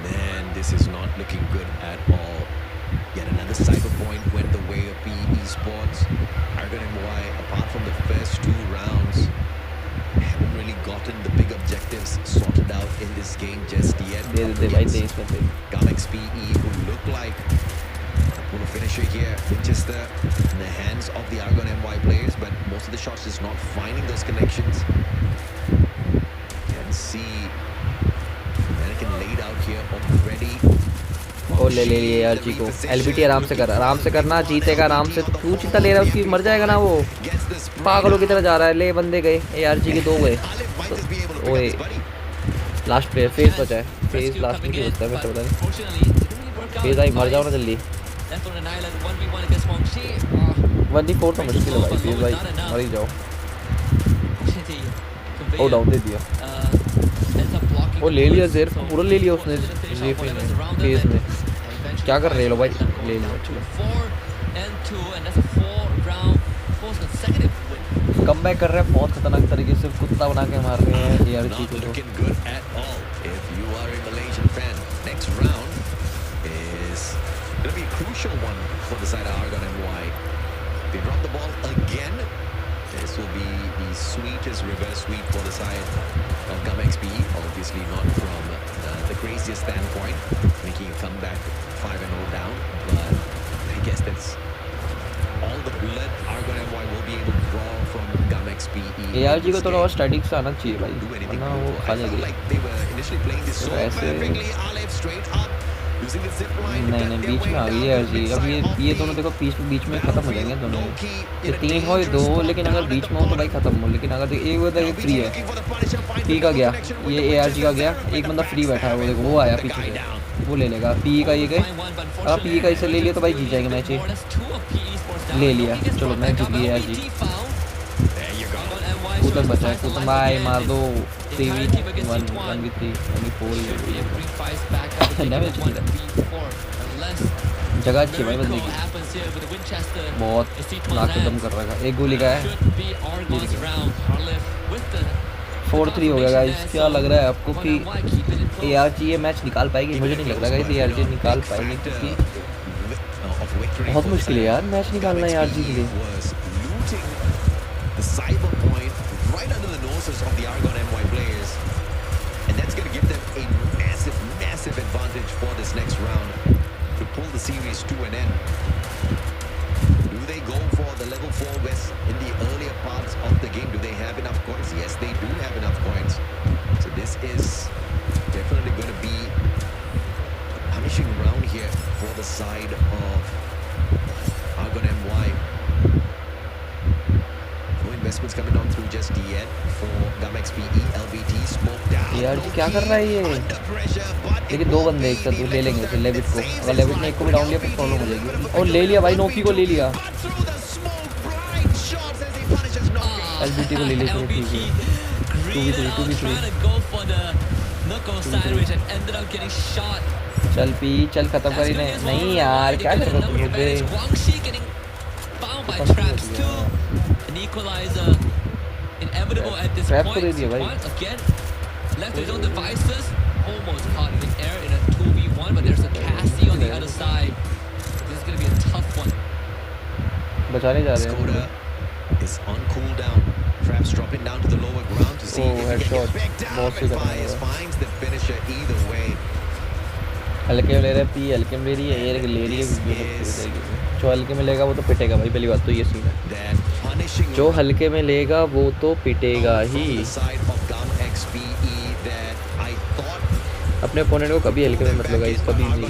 Man, this is not looking good at all. Yet another cyber point went the way of eSports. RGNMY, apart from the first 2 rounds, haven't really gotten the big objectives sorted out in this game just yet. Gamex PE, who look like a finisher here, Winchester in the hands of the RGNMY players, but most of the shots is not finding those connections. Can see Mannequin laid out here already.
और ले लिए ARG को। LBT आराम से कर, आराम से करना, जीतेगा आराम से। तो तू चिंता ले रहा है उसकी, मर जाएगा ना वो, पागलों की तरह जा रहा है। ले बंदे गए, ARG के 2 गए। तो ओए लास्ट प्लेयर फेस बचा है, फेस लास्ट में क्यों होता है मैं पता नहीं। फेस भाई मर जाओ ना जल्दी। 1v4 तो मुश्किल है भाई, फेस भाई मर ही जाओ। ओ डाउन दे दिया, वो ले लिया ज़ेर पूरा ले लिया उसने फेस में। क्या कर रहे हो भाई, ले लिया चलो। कम बैक कर रहे हैं बहुत खतरनाक तरीके से, कुत्ता बना के मार रहे हैं ARG को।
Going to be a crucial one for the side of RGNMY. They drop the ball again. This will be the sweetest reverse sweep for the side of Gamex PE. Obviously not from the craziest standpoint, making a comeback 5-0 down. But I guess that's all the blood RGNMY will be able to draw from Gamex PE.
ARG को थोड़ा और static से आना चाहिए भाई, वरना वो खा जाएगी।
Like they were initially playing this so perfectly. Alif straight up.
नहीं बीच में आ गई है ARG। अब ये दोनों देखो बीच में ख़त्म हो जाएंगे दोनों। ये 3 हो 2, लेकिन अगर बीच में हो तो भाई ख़त्म हो। लेकिन अगर एक होता है फ्री है, पी का गया, ये ARG का गया, एक बंदा फ्री बैठा है, वो देखो वो आया पीछे से, वो ले लेगा। पी का ये गए, अगर पी का इसे ले लिया तो भाई जीत जाएंगे मैच। ले लिया, चलो मैच जीत गई ARG। कूतन बचा है, कूतन भाई मार दो। 3v1 1v3 1v4 जगह अच्छी भाई बंदे की, बहुत नाक दम कर रहा है। एक गोली का है, 4-3 हो गया गाइस। क्या लग रहा है आपको कि ARG ये मैच निकाल पाएगी? मुझे नहीं लग रहा गाइस ARG निकाल पाएगी, क्योंकि बहुत मुश्किल है यार मैच निकालना ARG के लिए।
Right under the noses of the RGNMY players, and that's going to give them a massive advantage for this next round to pull the series to an end. Do they go for about the level 4 West in the earlier parts of the game. Do they have enough coins? Yes, they do have enough coins. So this is definitely going to be a punishing round here for the side of Argon MY. No investments coming on through just yet for Gamex PE, LBT, smoke down.
यार क्या कर रहा है ये? लेकिन दो बंदे एक साथ ले लेंगे फिर लेविट को. अगर लेविट ने एक को भी डाउन लिया फिर प्रॉब्लम हो जाएगी. और ले लिया भाई, नोकी को ले लिया. LBT को ले लिया फिर ठीक है. 2v3. चल पी, चल खत्म कर ही नहीं यार, क्या कर रहे हो तुम? ट्रैप को दे दिया भाई.
Left his own devices, almost caught in air in a 2v1, but there's a Cassie on the other side. This is going to be a tough one.
बचाने जा रहे हैं.
Skoda is on cooldown. Traps dropping down to the lower ground to see if he can get back down. Bias finds the finisher either way.
हल्के में ले रहा है P, हल्के में ले रही है, ये ले रही है. जो हल्के में लेगा वो तो पिटेगा भाई, पहली बात तो ये सीन है. जो हल्के में लेगा वो तो पिटेगा ही. अपने ओपोनेंट को कभी हल्के में मत लो गाइस, कभी नहीं.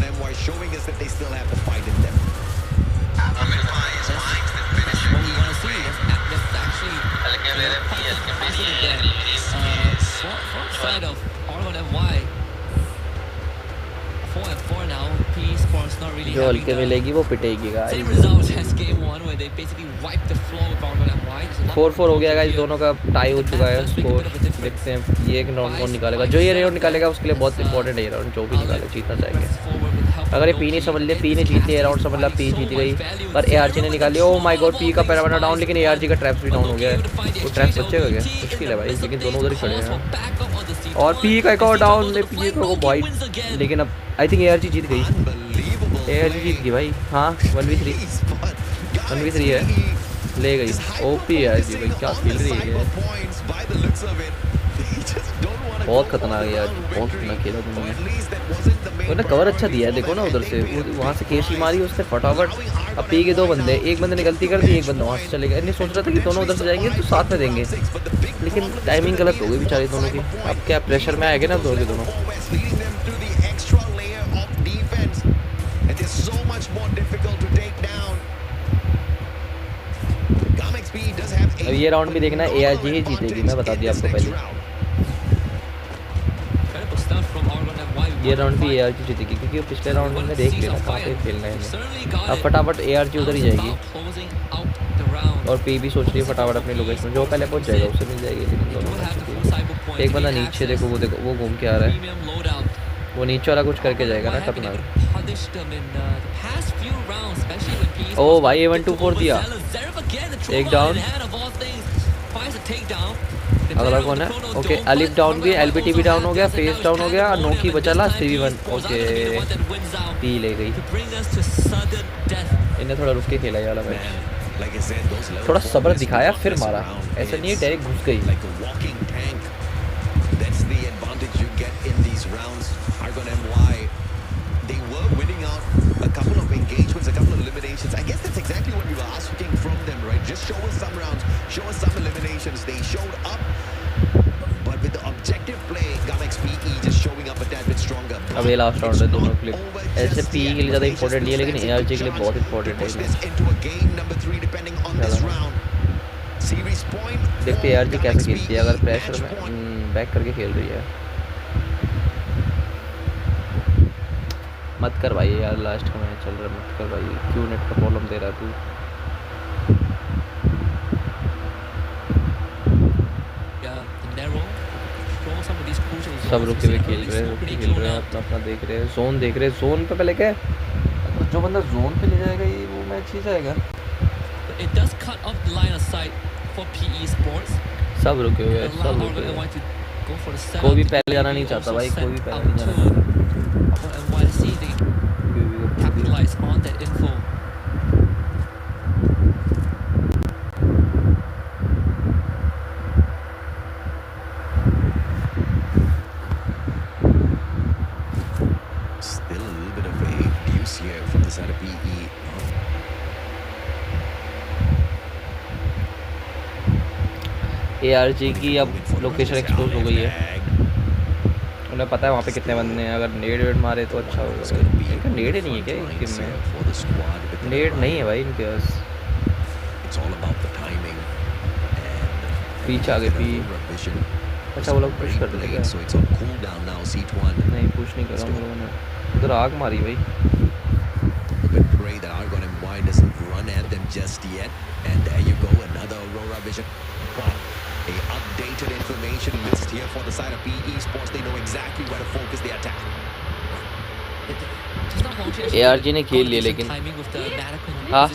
जो हल्के में लेगी वो पिटेगी गाइस. 4-4 हो गया गाइस, दोनों का टाई हो चुका है स्कोर. देखते हैं ये एक राउंड कौन निकालेगा. जो ये राउंड निकालेगा उसके लिए बहुत इंपॉर्टेंट है ये राउंड. जो भी निकाले जीतना चाहेंगे. अगर ये पी नहीं समझ ले, पी ने जीत लिया राउंड, समझ ला पी जीत गई. पर ARG ने निकाल लिया. ओह माय गॉड, पी का पैरामीटर डाउन, लेकिन ARG का ट्रैप्स भी डाउन हो गया है. वो ट्रैप्स बचेगा क्या? मुश्किल है भाई, लेकिन दोनों उधर ही खड़े हैं. और पी का एक और डाउन ले, पी का वो वाइट. लेकिन अब आई थिंक ARG जीत गई. ARG जीत गई भाई. हाँ 1v3 है, ले गई. ओपी ARG भाई, क्या खेल रही है. बहुत खतरनाक है यार, बहुत खतरनाक खेला तुमने. उसने कवर अच्छा दिया है, देखो ना उधर से वहाँ से केशी मारी उसने फटाफट. अब पी के दो बंदे, एक बंदे ने गलती कर दी, एक बंदा वहाँ से चले गया. इन्हें सोच रहा था कि दोनों उधर से जाएंगे तो साथ में देंगे, लेकिन टाइमिंग गलत हो गई बेचारे दोनों की. अब क्या प्रेशर में आएंगे ना दोनों के दोनों. अब ये राउंड भी देखना ARG ही जीतेगी, मैं बता दिया आपको पहले. ये राउंड भी ARG जीतेगी क्योंकि पिछले राउंड में देख लिया कहाँ पे खेलना है. अब फटाफट ARG उधर ही जाएगी. और पी भी सोच रही है फटाफट अपने लोकेशन, जो पहले पहुंच जाएगा उससे मिल जाएगी. लेकिन दोनों एक बंदा नीचे देखो, वो घूम के आ रहा है. वो नीचे वाला कुछ करके जाएगा ना खतरनाक. ओ भाई A124 दिया. एक डाउन. अगला कौन है? ओके अलिफ डाउन भी, LBT भी डाउन हो गया, फेस डाउन हो गया. नोकी बचा लास्ट 3v1. ओके पी ले गई. इन्हें थोड़ा रुक के खेला ये वाला मैच. थोड़ा सब्र दिखाया फिर मारा, ऐसा नहीं है डायरेक्ट घुस गई.
They were winning out a couple of engagements, a couple of eliminations. I guess that's exactly what we were asking from them, right? Just show us some rounds, show us some eliminations. They showed up, but with the objective play, Gamex PE just showing up a tad bit stronger.
अब ये last round है दोनों के लिए. ऐसे PE के लिए ज़्यादा इंपॉर्टेंट नहीं है, लेकिन ARG के लिए बहुत इंपॉर्टेंट है. देखते ARG कैसे खेलती है. अगर प्रेशर में बैक करके खेल रही है. मत कर भाई यार, लास्ट का मैच चल रहा है, मत कर भाई. क्यों नेट का प्रॉब्लम दे रहा है तू? सब रुके हुए खेल रहे हैं, अपना अपना देख रहे हैं. जोन देख रहे हैं. जोन पे पहले क्या है, जो बंदा जोन पे ले जाएगा ये वो मैच ही जाएगा. सब रुके हुए हैं, सब रुके हुए. कोई भी पहले जाना नहीं चाहता भाई, कोई भी पहले नहीं जाना चाहता.
Capitalize on that info.
Still a little bit of a deuce here from the side of PE.
ARG की अब लोकेशन एक्सपोज हो गई है, उन्हें पता है वहाँ पे कितने बंदे हैं, अगर नेड वेड मारे तो अच्छा होगा। इनका नेड ही नहीं है क्या इस गेम में? नेड नहीं है भाई इनके पास। पीछे आगे पी, अच्छा वो लोग पुश कर देंगे, नहीं पुश नहीं कर रहा हम लोगों ने, उधर आग मारी भाई।
Run at them just yet, and there you go, another Aurora Vision. A updated information list here for the side of eSports. They know exactly where to focus their attack.
ARG ने खेल लिया लेकिन हाँ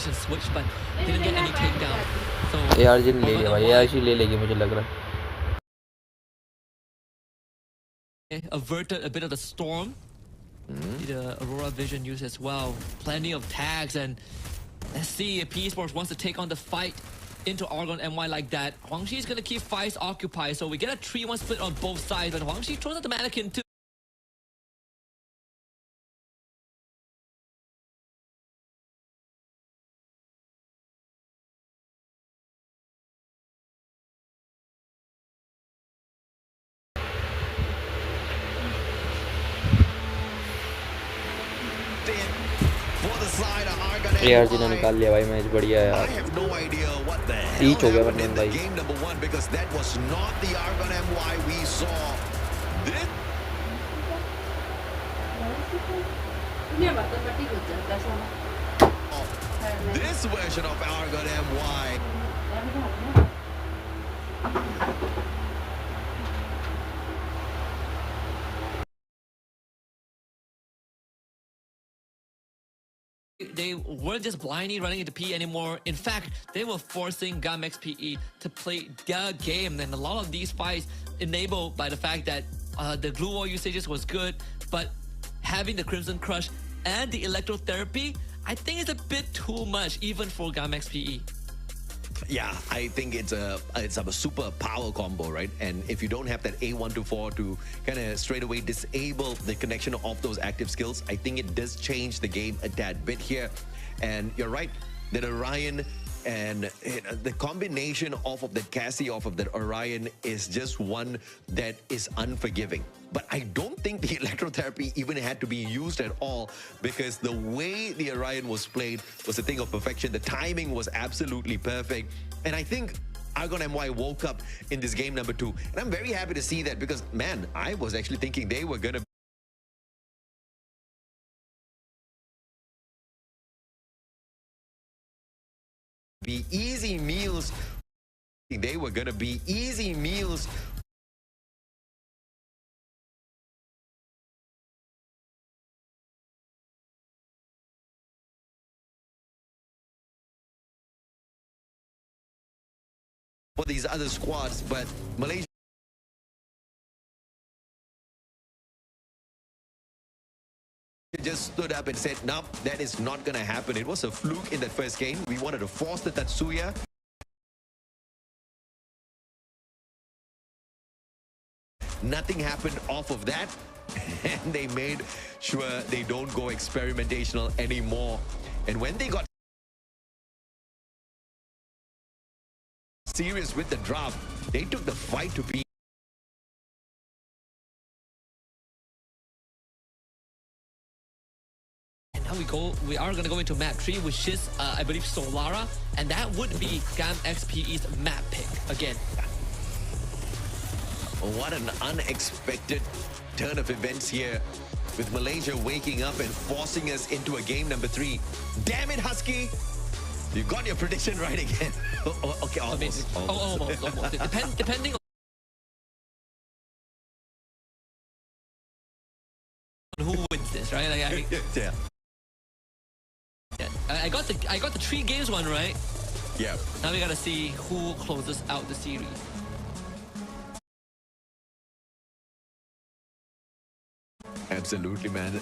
ARG ने ले लिया भाई, ARG ले लेगी मुझे लग रहा है।
Averted a bit of the storm. The Aurora Vision use as well. Plenty of tags, and let's see if eSports wants to take on the fight into Argon MY like that. Huangxi is going to keep fights occupied, so we get a 3-1 split on both sides, but Huangxi throws out the mannequin too.
ARG ने निकाल लिया भाई match, बढ़िया है यार, teach हो गया वरना भाई।
This version of Argon MY.
They weren't just blindly running into PE anymore. In fact, they were forcing GrandMaster PE to play the game. And a lot of these fights enabled by the fact that the glue wall usages was good, but having the Crimson Crush and the electrotherapy, I think it's a bit too much even for GrandMaster PE.
Yeah, I think it's a super power combo, right? And if you don't have that A124 to kind of straight away disable the connection of those active skills, I think it does change the game a tad bit here. And you're right, that Orion and the combination off of that Cassie, off of that Orion is just one that is unforgiving. But I don't think the electrotherapy even had to be used at all, because the way the Orion was played was a thing of perfection. The timing was absolutely perfect. And I think Argon MY woke up in this game number 2. And I'm very happy to see that, because, man, I was actually thinking they were going to be easy meals. They were going to be easy meals. For these other squads, but Malaysia just stood up and said, nope, that is not going to happen. It was a fluke in that first game. We wanted to force the Tatsuya. Nothing happened off of that. And they made sure they don't go experimentational anymore. And when they got serious with the draft, they took the fight to be.
And now we are going to go into map 3, which is I believe Solara, and that would be GrandMaster's map pick again.
What an unexpected turn of events here, with Malaysia waking up and forcing us into a game number 3. Damn it, Husky! You got your prediction right again. Okay, almost.
Almost. Depending on who wins this, right?
Yeah.
I got the 3 games one right.
Yeah.
Now we gotta see who closes out the series.
Absolutely, man.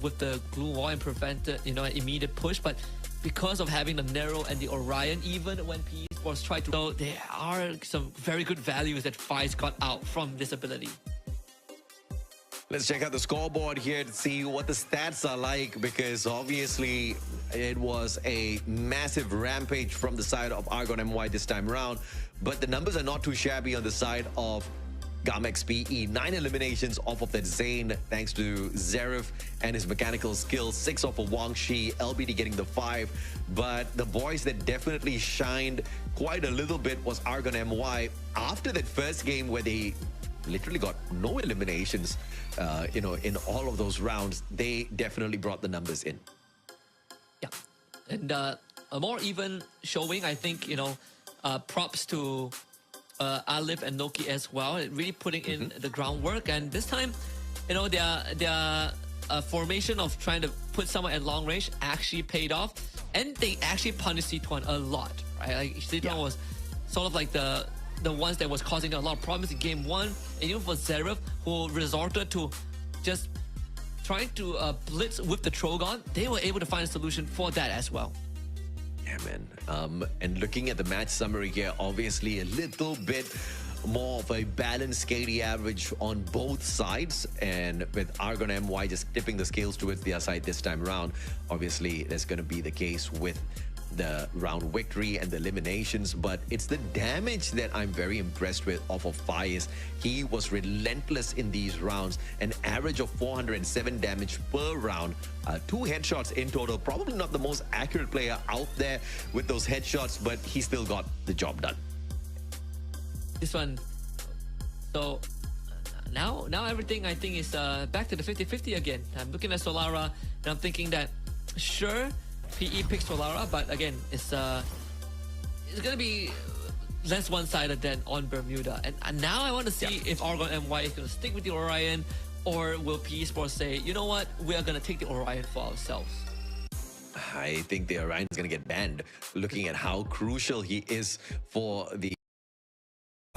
With the glue wall and prevent an immediate push, but because of having the Nero and the Orion, even when eSports tried to, so there are some very good values that Fies got out from this ability.
Let's check out the scoreboard here to see what the stats are like, because obviously it was a massive rampage from the side of Argon MY this time around. But the numbers are not too shabby on the side of GamXPE. 9 eliminations off of that Zane, thanks to Zerif and his mechanical skills. 6 off of Wang Shi, LBD getting the 5. But the boys that definitely shined quite a little bit was Argon MY. After that first game where they literally got no eliminations, in all of those rounds, they definitely brought the numbers in.
Yeah, and a more even showing, I think, props to Alif and Noki as well, really putting in the groundwork. And this time, their formation of trying to put someone at long range actually paid off, and they actually punished C2 a lot, right? Like C2 was sort of like the ones that was causing a lot of problems in game 1, and even for Zerif, who resorted to just trying to blitz with the Trogon, they were able to find a solution for that as well.
Yeah, man. And looking at the match summary here, obviously a little bit more of a balanced KD average on both sides, and with Argon MY just tipping the scales towards their side this time around. Obviously, that's going to be the case with the round victory and the eliminations, but it's the damage that I'm very impressed with off of Faiz. He was relentless in these rounds, an average of 407 damage per round, 2 headshots in total. Probably not the most accurate player out there with those headshots, but he still got the job done.
This one, so now everything I think is back to the 50-50 again. I'm looking at Solara and I'm thinking that sure, PE picks Solara, but again, it's gonna be less one-sided than on Bermuda. And now I want to see if Argon MY is gonna stick with the Orion, or will PE Sports say, you know what, we are gonna take the Orion for ourselves.
I think the Orion is gonna get banned, looking at how crucial he is for the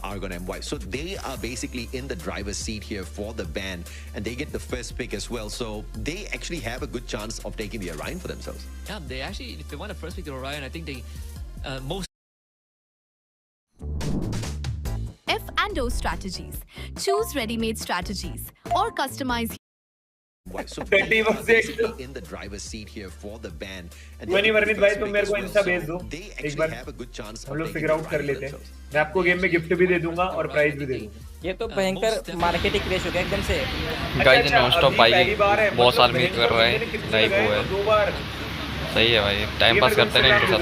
Argon MY. So they are basically in the driver's seat here for the ban, and they get the first pick as well. So they actually have a good chance of taking the Orion for themselves.
Yeah, they actually, if they want to first pick the Orion, I think they most
F&O strategies. Choose ready-made strategies or customize.
So in the driver's seat here for the ban, and
कोई नहीं वर्णित भाई, तुम मेरे को Insta भेज दो, एक बार हम लोग फिगर आउट कर लेते हैं। मैं आपको गेम में गिफ्ट भी दे दूंगा और प्राइज भी दे दूंगा।
ये तो भयंकर मार्केटिंग क्रैश हो गया एकदम से।
गाइस नॉन स्टॉप भाई बहुत साल में कर रहे हैं, लाइव हुआ है,
2 बार
सही है भाई, टाइम पास करते हैं इनके साथ।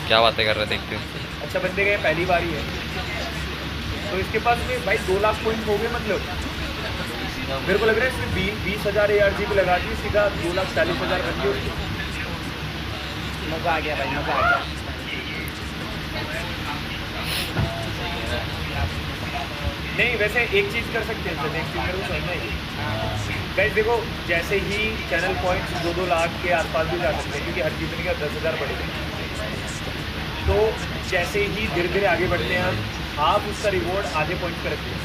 क्या बातें कर रहे देखते हैं।
अच्छा बंदे गए, पहली बार ही है, तो इसके पास में भाई 2 लाख पॉइंट हो गए। मतलब मेरे को लग रहा है इसमें 20,000 ARG भी लगा दी, सीधा 2,40,000 बन गई उसकी। मजा आ गया भाई, मजा आ गया। नहीं वैसे एक चीज कर सकते हैं, एक चीज मेरे को समझ में आई। गाइस देखो, जैसे ही चैनल पॉइंट्स 2-2 लाख के आसपास भी जा सकते हैं, क्योंकि हर जीतने का 10,000 पड़ेगा। तो जैसे ही धीरे धीरे आगे बढ़ते हैं आप उसका रिवॉर्ड आधे पॉइंट कर रखते हैं।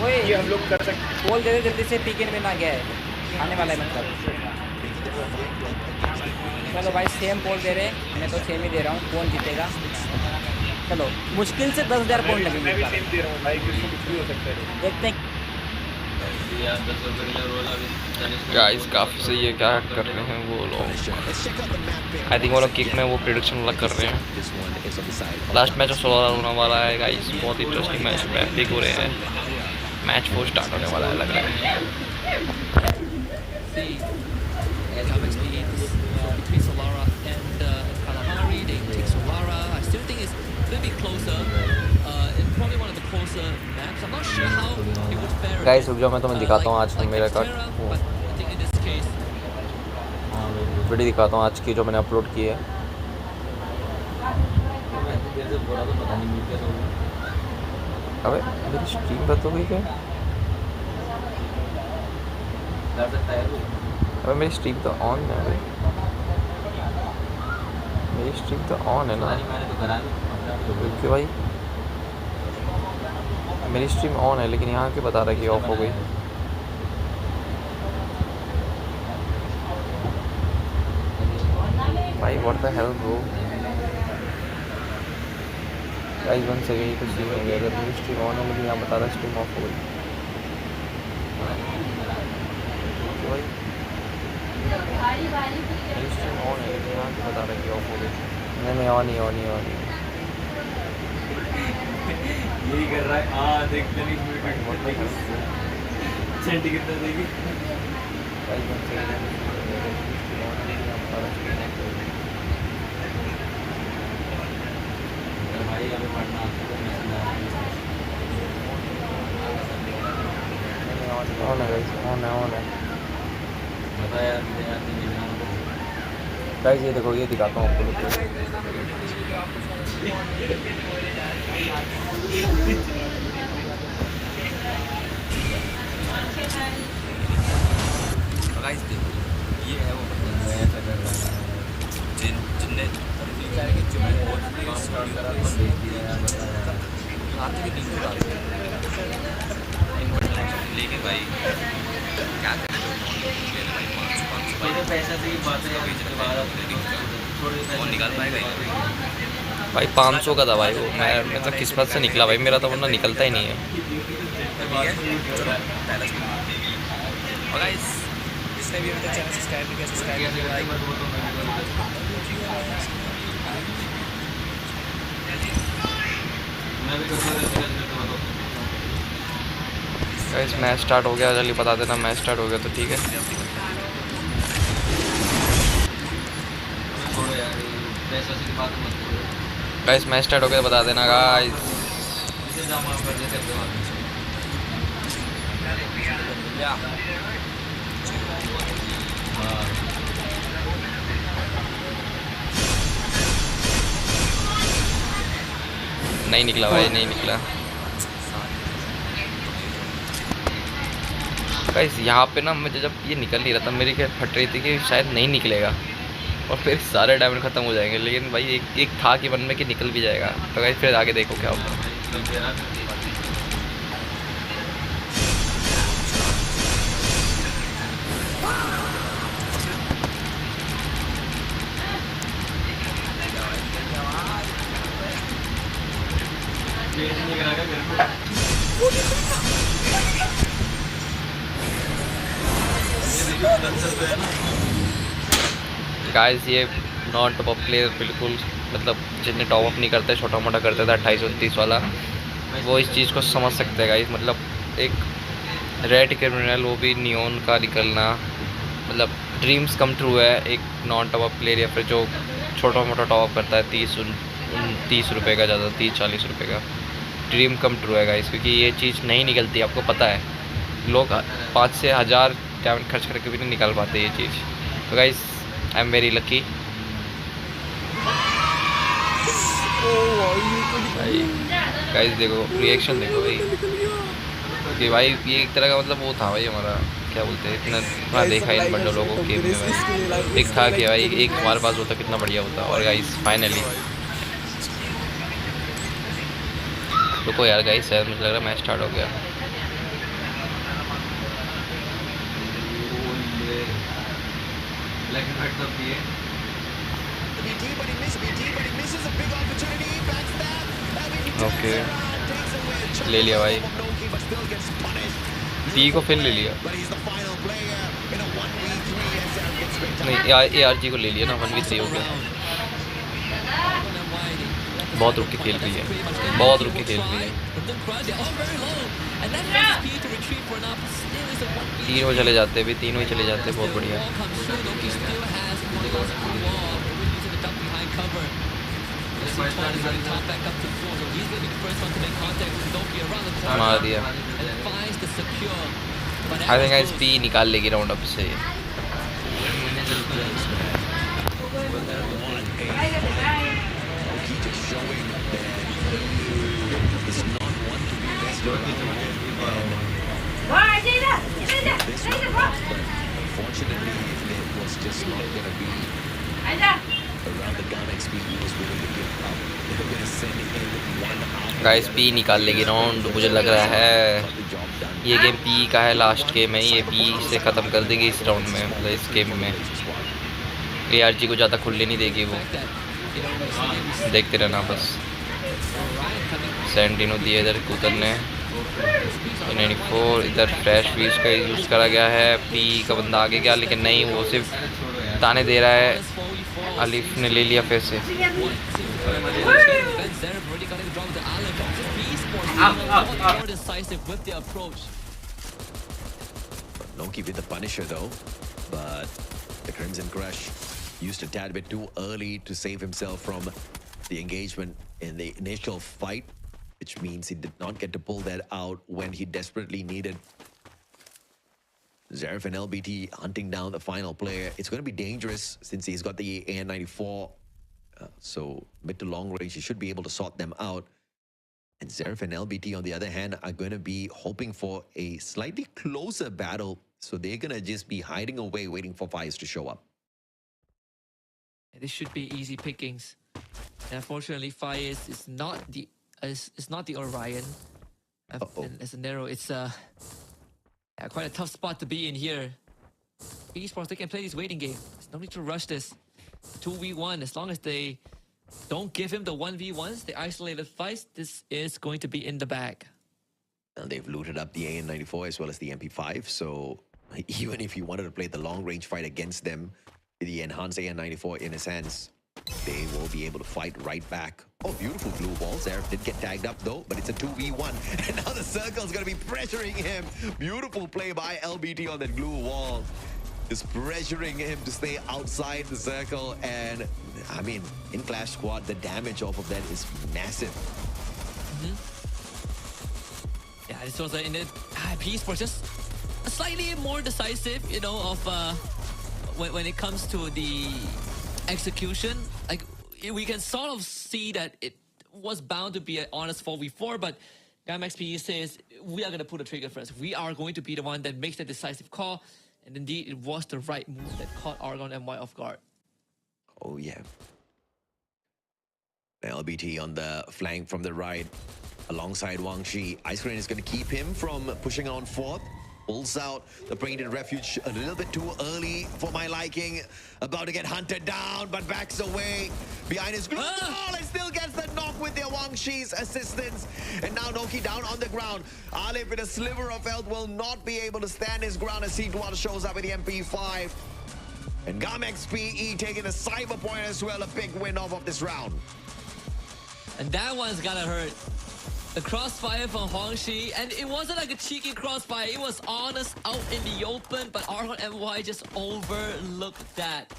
ये हम लोग कर सकते हैं।
बोल दे जल्दी से, पीके में ना गया है, आने वाला है मतलब। चलो भाई सेम पोल दे रहे, मैं तो सेम ही दे रहा हूँ, कौन जीतेगा। चलो मुश्किल से 10,000 पॉइंट लगेंगे।
मैं भी सेम दे रहा हूँ भाई, किसको कुछ भी हो सकता है।
देखते हैं
गाइस काफी सही है, क्या कर रहे हैं वो लोग। आई थिंक वो लोग किक में वो प्रेडिक्शन वाला कर रहे हैं। लास्ट मैच 16 होने वाला है गाइस, बहुत इंटरेस्टिंग मैच पिक हो रहे हैं। मैच 4 स्टार्ट होने वाला है लग रहा है। गाइस रुक जाओ, मैं तुम्हें दिखाता हूँ आज मेरा कट वीडियो दिखाता हूँ आज की जो मैंने अपलोड की है। अबे मेरी स्ट्रीम बंद हो गई क्या? अबे मेरी स्ट्रीम तो ऑन है, अबे मेरी स्ट्रीम तो ऑन है ना। क्यों भाई मेरी स्ट्रीम ऑन है, लेकिन यहाँ के बता रहा है कि ऑफ हो गई। भाई what the hell bro. Guys 1 second ही कुछ भी हो गया। अगर मेरी स्ट्रीम ऑन है, मुझे यहाँ बता रहा स्ट्रीम ऑफ हो गई। मेरी स्ट्रीम ऑन है लेकिन यहाँ बता रहा है कि ऑफ हो गई। नहीं ऑन ही
यही कर रहा है। हाँ देखते नहीं सेंटी कितना देगी। भाई हमें पढ़ना
ऑन है। गाइस ये देखो, ये दिखाता हूँ आपको।
गाइस देखो, ये है वो जिनने लेकिन भाई क्या करें, पैसा से ही बात है, निकाल पाएगा
भाई 500 का था भाई वो। मैं तो किस्मत से निकला भाई, मेरा तो वरना निकलता ही नहीं है।
और गाइस इसने भी अभी तक चैनल सब्सक्राइब नहीं किया, सब्सक्राइब
गाइस मैच स्टार्ट हो गया, जल्दी बता देना मैच स्टार्ट हो गया तो ठीक है। गाइस मैच स्टार्ट हो गया बता देना गाइस। नहीं निकला भाई, नहीं निकला। गाइस यहाँ पे ना मुझे जब ये निकल नहीं रहा था, मेरी क्या फट रही थी कि शायद नहीं निकलेगा और फिर सारे डायमंड ख़त्म हो जाएंगे। लेकिन भाई एक था कि मन में कि निकल भी जाएगा। तो गाइस फिर आगे देखो क्या होगा। गाइस ये नॉन टॉप अप प्लेयर बिल्कुल, मतलब जितने टॉप अप नहीं करते, छोटा मोटा करते थे 28-29 वाला, वो इस चीज़ को समझ सकते हैं गाइस। मतलब एक रेड क्रिमिनल, वो भी नियॉन का निकलना, मतलब ड्रीम्स कम ट्रू है एक नॉन टॉप अप प्लेयर या फिर जो छोटा मोटा टॉप अप करता है 30 रुपये का, ज़्यादा 30-40 रुपये का। ड्रीम कम ट्रू है गाइस, क्योंकि ये चीज़ नहीं निकलती, आपको पता है। लोग 5 से 1000 डायमंड खर्च करके भी नहीं निकाल पाते ये चीज़। तो guys I am very lucky. भाई गाइस देखो रिएक्शन देखो भाई, कि भाई ये एक तरह का मतलब वो था भाई हमारा, क्या बोलते हैं, इतना देखा इन बंडलों को गेम में भाई। एक था कि भाई एक हमारे पास होता कितना बढ़िया होता। और गाइस फाइनली रुको यार गाइस, शायद मुझे लग रहा है मैच स्टार्ट हो गया। ओके ले लिया भाई, पी को फिर ले लिया, नहीं ARG को ले लिया ना, 1v3 हो गया। बहुत रुक के खेल रही है, बहुत रुक के खेल रही है। 3 में चले जाते हैं, भी 3 में चले जाते हैं, बहुत बढ़िया। मार दिया। आई थिंक गाइस पी निकाल लेगी राउंड अप से। गाइस पी निकाल लेगी राउंड, मुझे लग रहा है ये गेम पी का है, लास्ट गेम है ये, पी से ख़त्म कर देगी इस राउंड में, मतलब इस गेम में। ARG को ज़्यादा खुलने नहीं देगी वो, देखते रहना बस। सेंटिनो दिए इधर उतरने 94 इधर फ्लैश वीज का यूज़ करा गया है। पी का बंदा आगे गया लेकिन नहीं, वो सिर्फ ताने दे रहा है। अलीफ ने ले लिया फिर से।
Noki with the punisher though, but the Crimson Crush used a tad bit too early to save himself from the engagement in the initial fight, which means he did not get to pull that out when he desperately needed. Zarif and LBT hunting down the final player. It's going to be dangerous since he's got the AN-94. So mid to long range, he should be able to sort them out. And Zarif and LBT, on the other hand, are going to be hoping for a slightly closer battle. So they're going to just be hiding away, waiting for Fires to show up.
This should be easy pickings. And unfortunately, Fires is not the Orion. As a narrow, it's quite a tough spot to be in here. eSports, they can play this waiting game. There's no need to rush this. 2v1, as long as they don't give him the 1v1s, the isolated fights, this is going to be in the bag.
And they've looted up the AN-94 as well as the MP5, so even if he wanted to play the long-range fight against them, the enhanced AN-94 in his hands, they will be able to fight right back. Oh, beautiful glue wall. Zarif did get tagged up though, but it's a 2v1. And now the circle's going to be pressuring him. Beautiful play by LBT on that glue wall. Just pressuring him to stay outside the circle. And I mean, in Clash Squad, the damage off of that is massive.
Yeah, this was in the eSports just slightly more decisive, you know, of when it comes to the execution. Like, we can sort of see that it was bound to be an honest 4v4, but GrandMaster says we are going to pull the trigger first. We are going to be the one that makes the decisive call. And indeed, it was the right move that caught Argon MY off guard.
Oh, yeah. LBT on the flank from the right, alongside Wang Shi. Ice Cream is going to keep him from pushing on fourth. Pulls out the Painted Refuge a little bit too early for my liking. About to get hunted down, but backs away behind his glue wall and still gets the knock with their Wang Shi's assistance. And now Noki down on the ground. Alif with a sliver of health will not be able to stand his ground as C2 shows up with the MP5. And Gamex PE taking a cyber point as well, a big win off of this round.
And that one's gonna hurt. The crossfire from Huangshi, and it wasn't like a cheeky crossfire, it was honest out in the open, but Argon MY just overlooked that.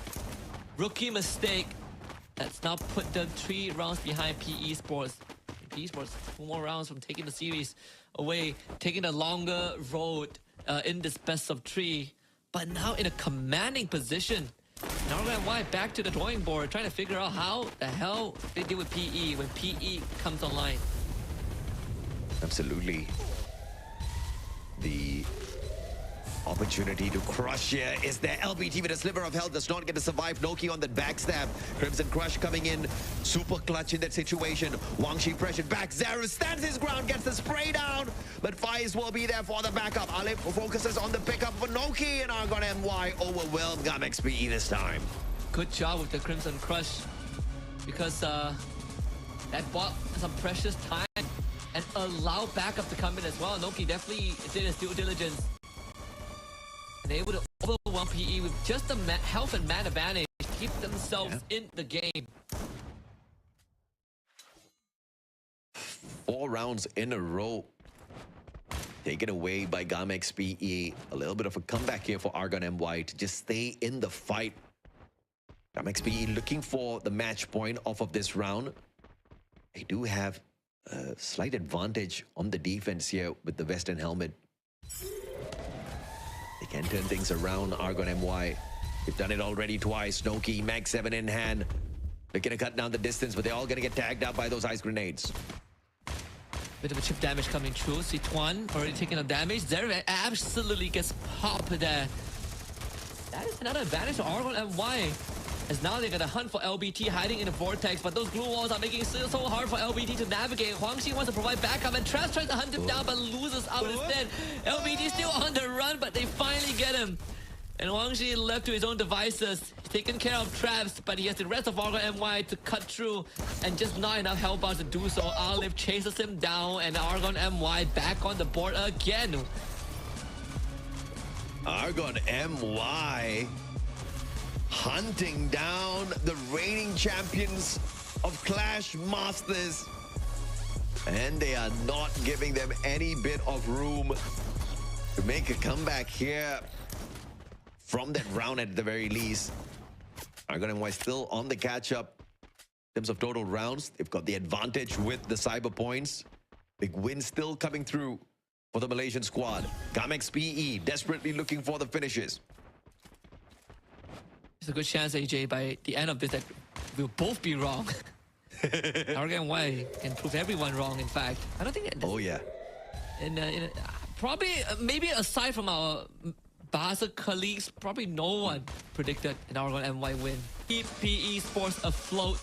Rookie mistake. That's now put them 3 rounds behind PE Sports. PE Sports 2 more rounds from taking the series away, taking a longer road in this best of 3, but now in a commanding position. Now Argon MY back to the drawing board, trying to figure out how the hell they deal with PE when PE comes online.
Absolutely. The opportunity to crush here is there. LBT with a sliver of health does not get to survive. Noki on that backstab. Crimson Crush coming in. Super clutch in that situation. Wang Shi pressured back. Zarif stands his ground, gets the spray down. But Faiz will be there for the backup. Alif focuses on the pickup for Noki, and Argon MY overwhelmed Gamex PE this time.
Good job with the Crimson Crush. Because that bought some precious time and allow backup to come in as well. Noki definitely did his due diligence. And able to overwhelm PE with just the health and man advantage to keep themselves in the game.
4 rounds in a row. Taken away by Gamex PE. A little bit of a comeback here for Argon MY to just stay in the fight. Gamex PE looking for the match point off of this round. They do have a slight advantage on the defense here with the Western helmet. They can turn things around. Argon MY, they've done it already twice. Noki, Mag 7 in hand. They're gonna cut down the distance, but they're all gonna get tagged up by those ice grenades.
Bit of a chip damage coming through. C1 already taking the damage. Zarif absolutely gets popped there. That is another advantage to Argon MY. As now they're gonna hunt for LBT hiding in the vortex, but those glue walls are making it so hard for LBT to navigate. Huangshi wants to provide backup, and Trash tries to hunt him down, but loses out instead. LBT still on the run, but they finally get him. And Wangji left to his own devices, taking care of traps, but he has the rest of Argon MY to cut through, and just not enough help bars to do so. Alok chases him down, and Argon MY back on the board again.
Argon MY hunting down the reigning champions of Clash Masters, and they are not giving them any bit of room to make a comeback here from that round at the very least. Argon MY still on the catch-up in terms of total rounds. They've got the advantage with the cyber points. Big win still coming through for the Malaysian squad. Gamex PE desperately looking for the finishes.
There's a good chance, AJ, by the end of this that we'll both be wrong. Argon MY can prove everyone wrong, in fact. I don't think...
Oh, yeah.
Probably, maybe aside from our Basel colleagues, probably no one predicted an Argon MY win. Keep PE Sports afloat.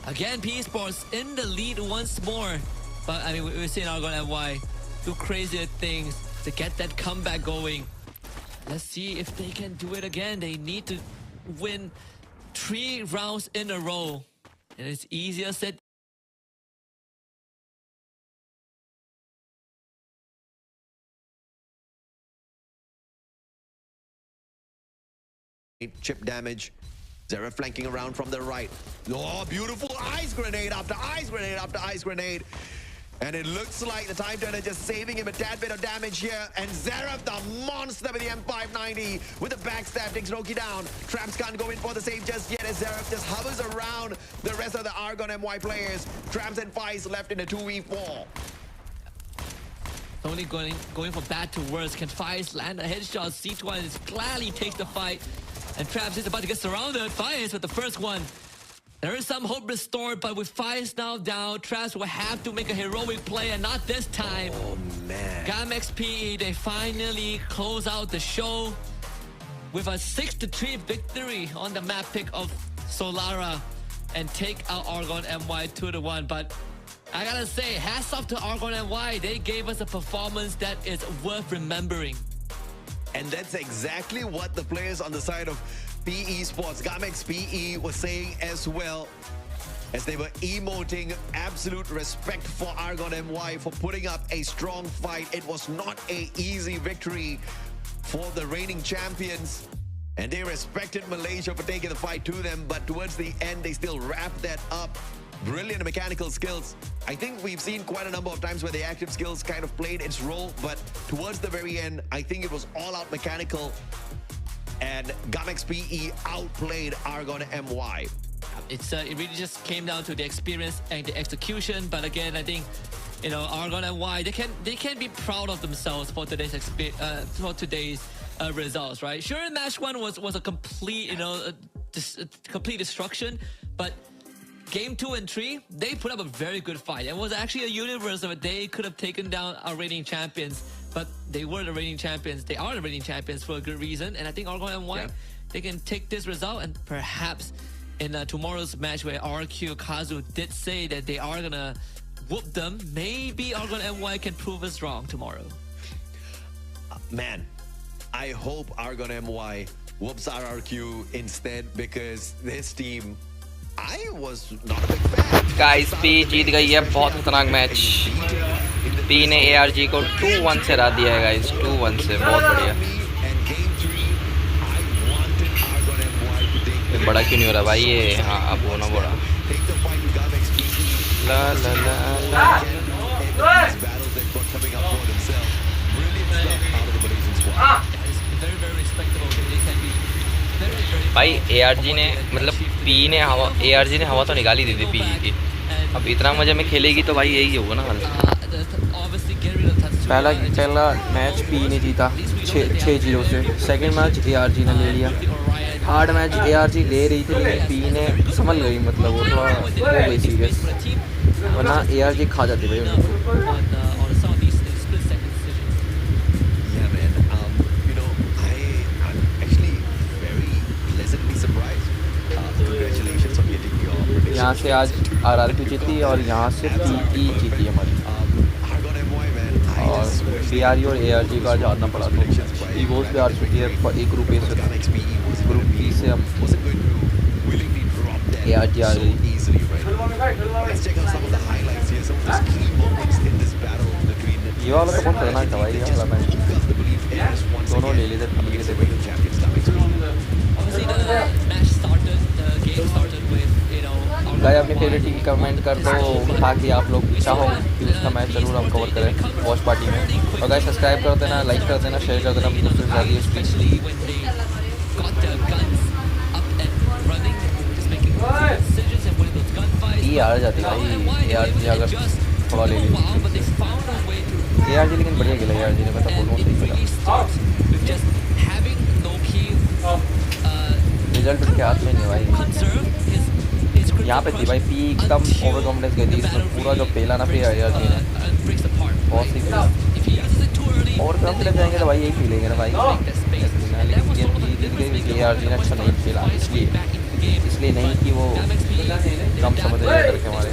Again, PE Sports in the lead once more. But, I mean, we're seeing Argon MY do crazier things to get that comeback going. Let's see if they can do it again. They need to win 3 rounds in a row. And it's easier said.
Chip damage. Zera flanking around from the right. Oh, beautiful ice grenade after ice grenade after ice grenade. And it looks like the time turner just saving him a tad bit of damage here. And Zeref, the monster with the M590 with the backstab, takes Noki down. Traps can't go in for the save just yet as Zeref just hovers around the rest of the Argon MY players. Traps and Feist left in a 2v4.
Only going for bad to worse. Can Feist land a headshot? C2 gladly takes the fight. And Traps is about to get surrounded. Feist with the first one. There is some hope restored, but with Feist now down, Traps will have to make a heroic play, and not this time.
Oh, man.
Gamex PE, they finally close out the show with a 6-3 victory on the map pick of Solara and take out Argon MY 2-1. But I gotta say, hats off to Argon MY. They gave us a performance that is worth remembering.
And that's exactly what the players on the side of PE Sports, Gamex PE, was saying as well, as they were emoting absolute respect for Argon MY for putting up a strong fight. It was not an easy victory for the reigning champions, and they respected Malaysia for taking the fight to them, but towards the end, they still wrapped that up. Brilliant mechanical skills. I think we've seen quite a number of times where the active skills kind of played its role, but towards the very end, I think it was all out mechanical, and Gamex PE outplayed Argon MY.
It really just came down to the experience and the execution. But again, I think, you know, Argon MY, they can be proud of themselves for today's results, right? Sure, match 1 was a complete, you know, complete destruction, but game 2 and 3, they put up a very good fight. It was actually a universe of it. They could have taken down our reigning champions, but they were the reigning champions. They are the reigning champions for a good reason. And I think Argon MY, they can take this result, and perhaps in tomorrow's match where RQ Kazu did say that they are gonna whoop them, maybe Argon MY can prove us wrong tomorrow.
Man, I hope Argon MY whoops RRQ instead, because this team, I was not a big fan.
Guys, P जीत गई है, बहुत खतरनाक match. P ने ARG को 2-1 से हरा दिया है गाइस, 2-1 से, बहुत बढ़िया. ये बड़ा क्यों नहीं हो रहा भाई ये? हाँ, अब होना बड़ा. ला ला ला ला. भाई ARG ने, मतलब P ने हवा, ARG ने हवा तो निकाल ही दी थी PG की. अब इतना मजे में खेलेगी तो भाई यही होगा ना हाल.
पहला मैच P ने जीता 6-0 से. सेकंड मैच ARG ने ले लिया. थर्ड मैच ARG ले रही थी, लेकिन P ने संभल गई, मतलब वो थोड़ा हो गई सीरियस, वरना ARG खा जाती भाई उनको. यहाँ से आज RRQ जीती और यहाँ से PE जीती हमारी.
और BRE और ARG का जानना पड़ा तो ईवोस पे आ चुकी है ₹1 से ग्रुप B से हम ARG आ गई। ये वाला तो बहुत खतरनाक था भाई, ये वाला मैच दोनों ले लेते थे। गाइस अपनी फेवरेट टीम कमेंट कर दो ताकि आप लोग चाहो कि उसका मैच ज़रूर हम कवर करें वॉच पार्टी में। और गाइस सब्सक्राइब कर देना, लाइक कर देना, शेयर कर देना दोस्तों के साथ। ये आ जाती भाई ARG अगर थोड़ा ले ली ARG, लेकिन बढ़िया खेला ARG ने, मैं तो बोलूँ सही खेला। रिजल्ट उसके हाथ में नहीं भाई, यहाँ पे थी भाई पी एकदम ओवर कॉन्फिडेंस गई थी इसमें पूरा जो पेला ना फिर ARG ने बहुत सही खेला। ओवर कॉन्फिडेंस जाएंगे तो भाई यही खेलेंगे ना भाई, लेकिन गेम जीत गई ARG ने अच्छा नहीं खेला, इसलिए नहीं कि वो कम समझ रहे करके हमारे।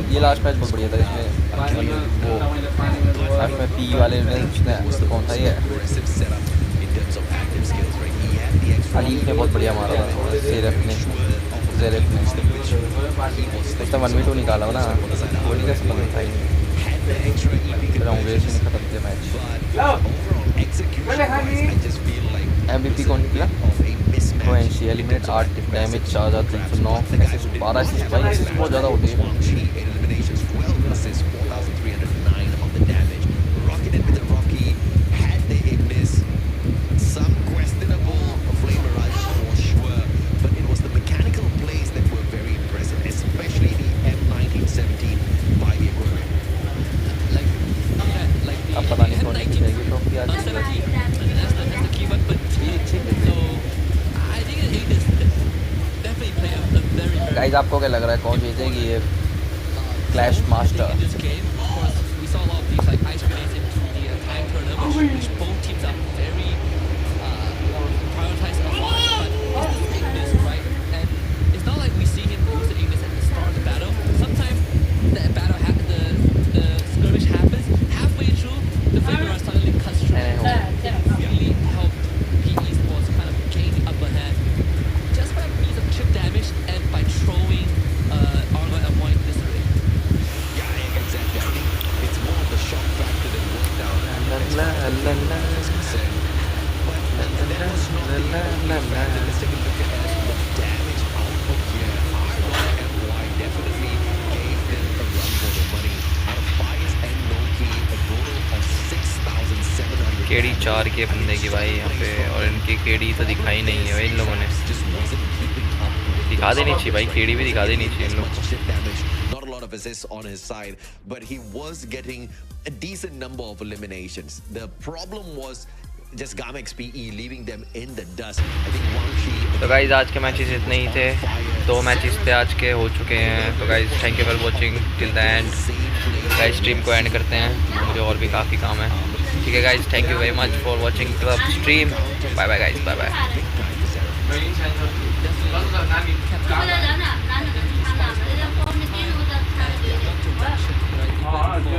ये लास्ट मैच बहुत बढ़िया था, इसमें वो लास्ट में पी वाले ने कौन था ये अलीफ ने बहुत बढ़िया मारा था, जेरेफ ने उसने 1v2 निकाला हो ना, वही का समझ था ही नहीं खत्म किया मैच। MVP कौन निकला? एलिमिनेट 8 डैमेज 4309 12 असिस्ट भाई, असिस्ट बहुत ज़्यादा होती है। अब पता नहीं कौन सी जाएगी ट्रॉफी आज। गाइस आपको क्या लग रहा है कौन जीतेगी ये क्लैश मास्टर? केडी 4 के बंदे की भाई यहाँ पे, और इनकी केडी तो दिखाई नहीं है भाई इन लोगों ने, दिखा देनी चाहिए भाई, केडी भी दिखा देनी चाहिए इन लोगों को।
Not a lot of assists on his side, but he was getting a decent number of eliminations. The problem was just Gamma XPE leaving them in the dust. I think
तो guys आज के matches इतने ही थे, 2 matches थे आज के हो चुके हैं। तो guys thank you for watching till the end. Guys stream को एंड करते हैं, मुझे और भी काफ़ी काम है। ठीक है guys, thank you very much for watching the stream. Bye bye guys, bye bye.
हाँ जो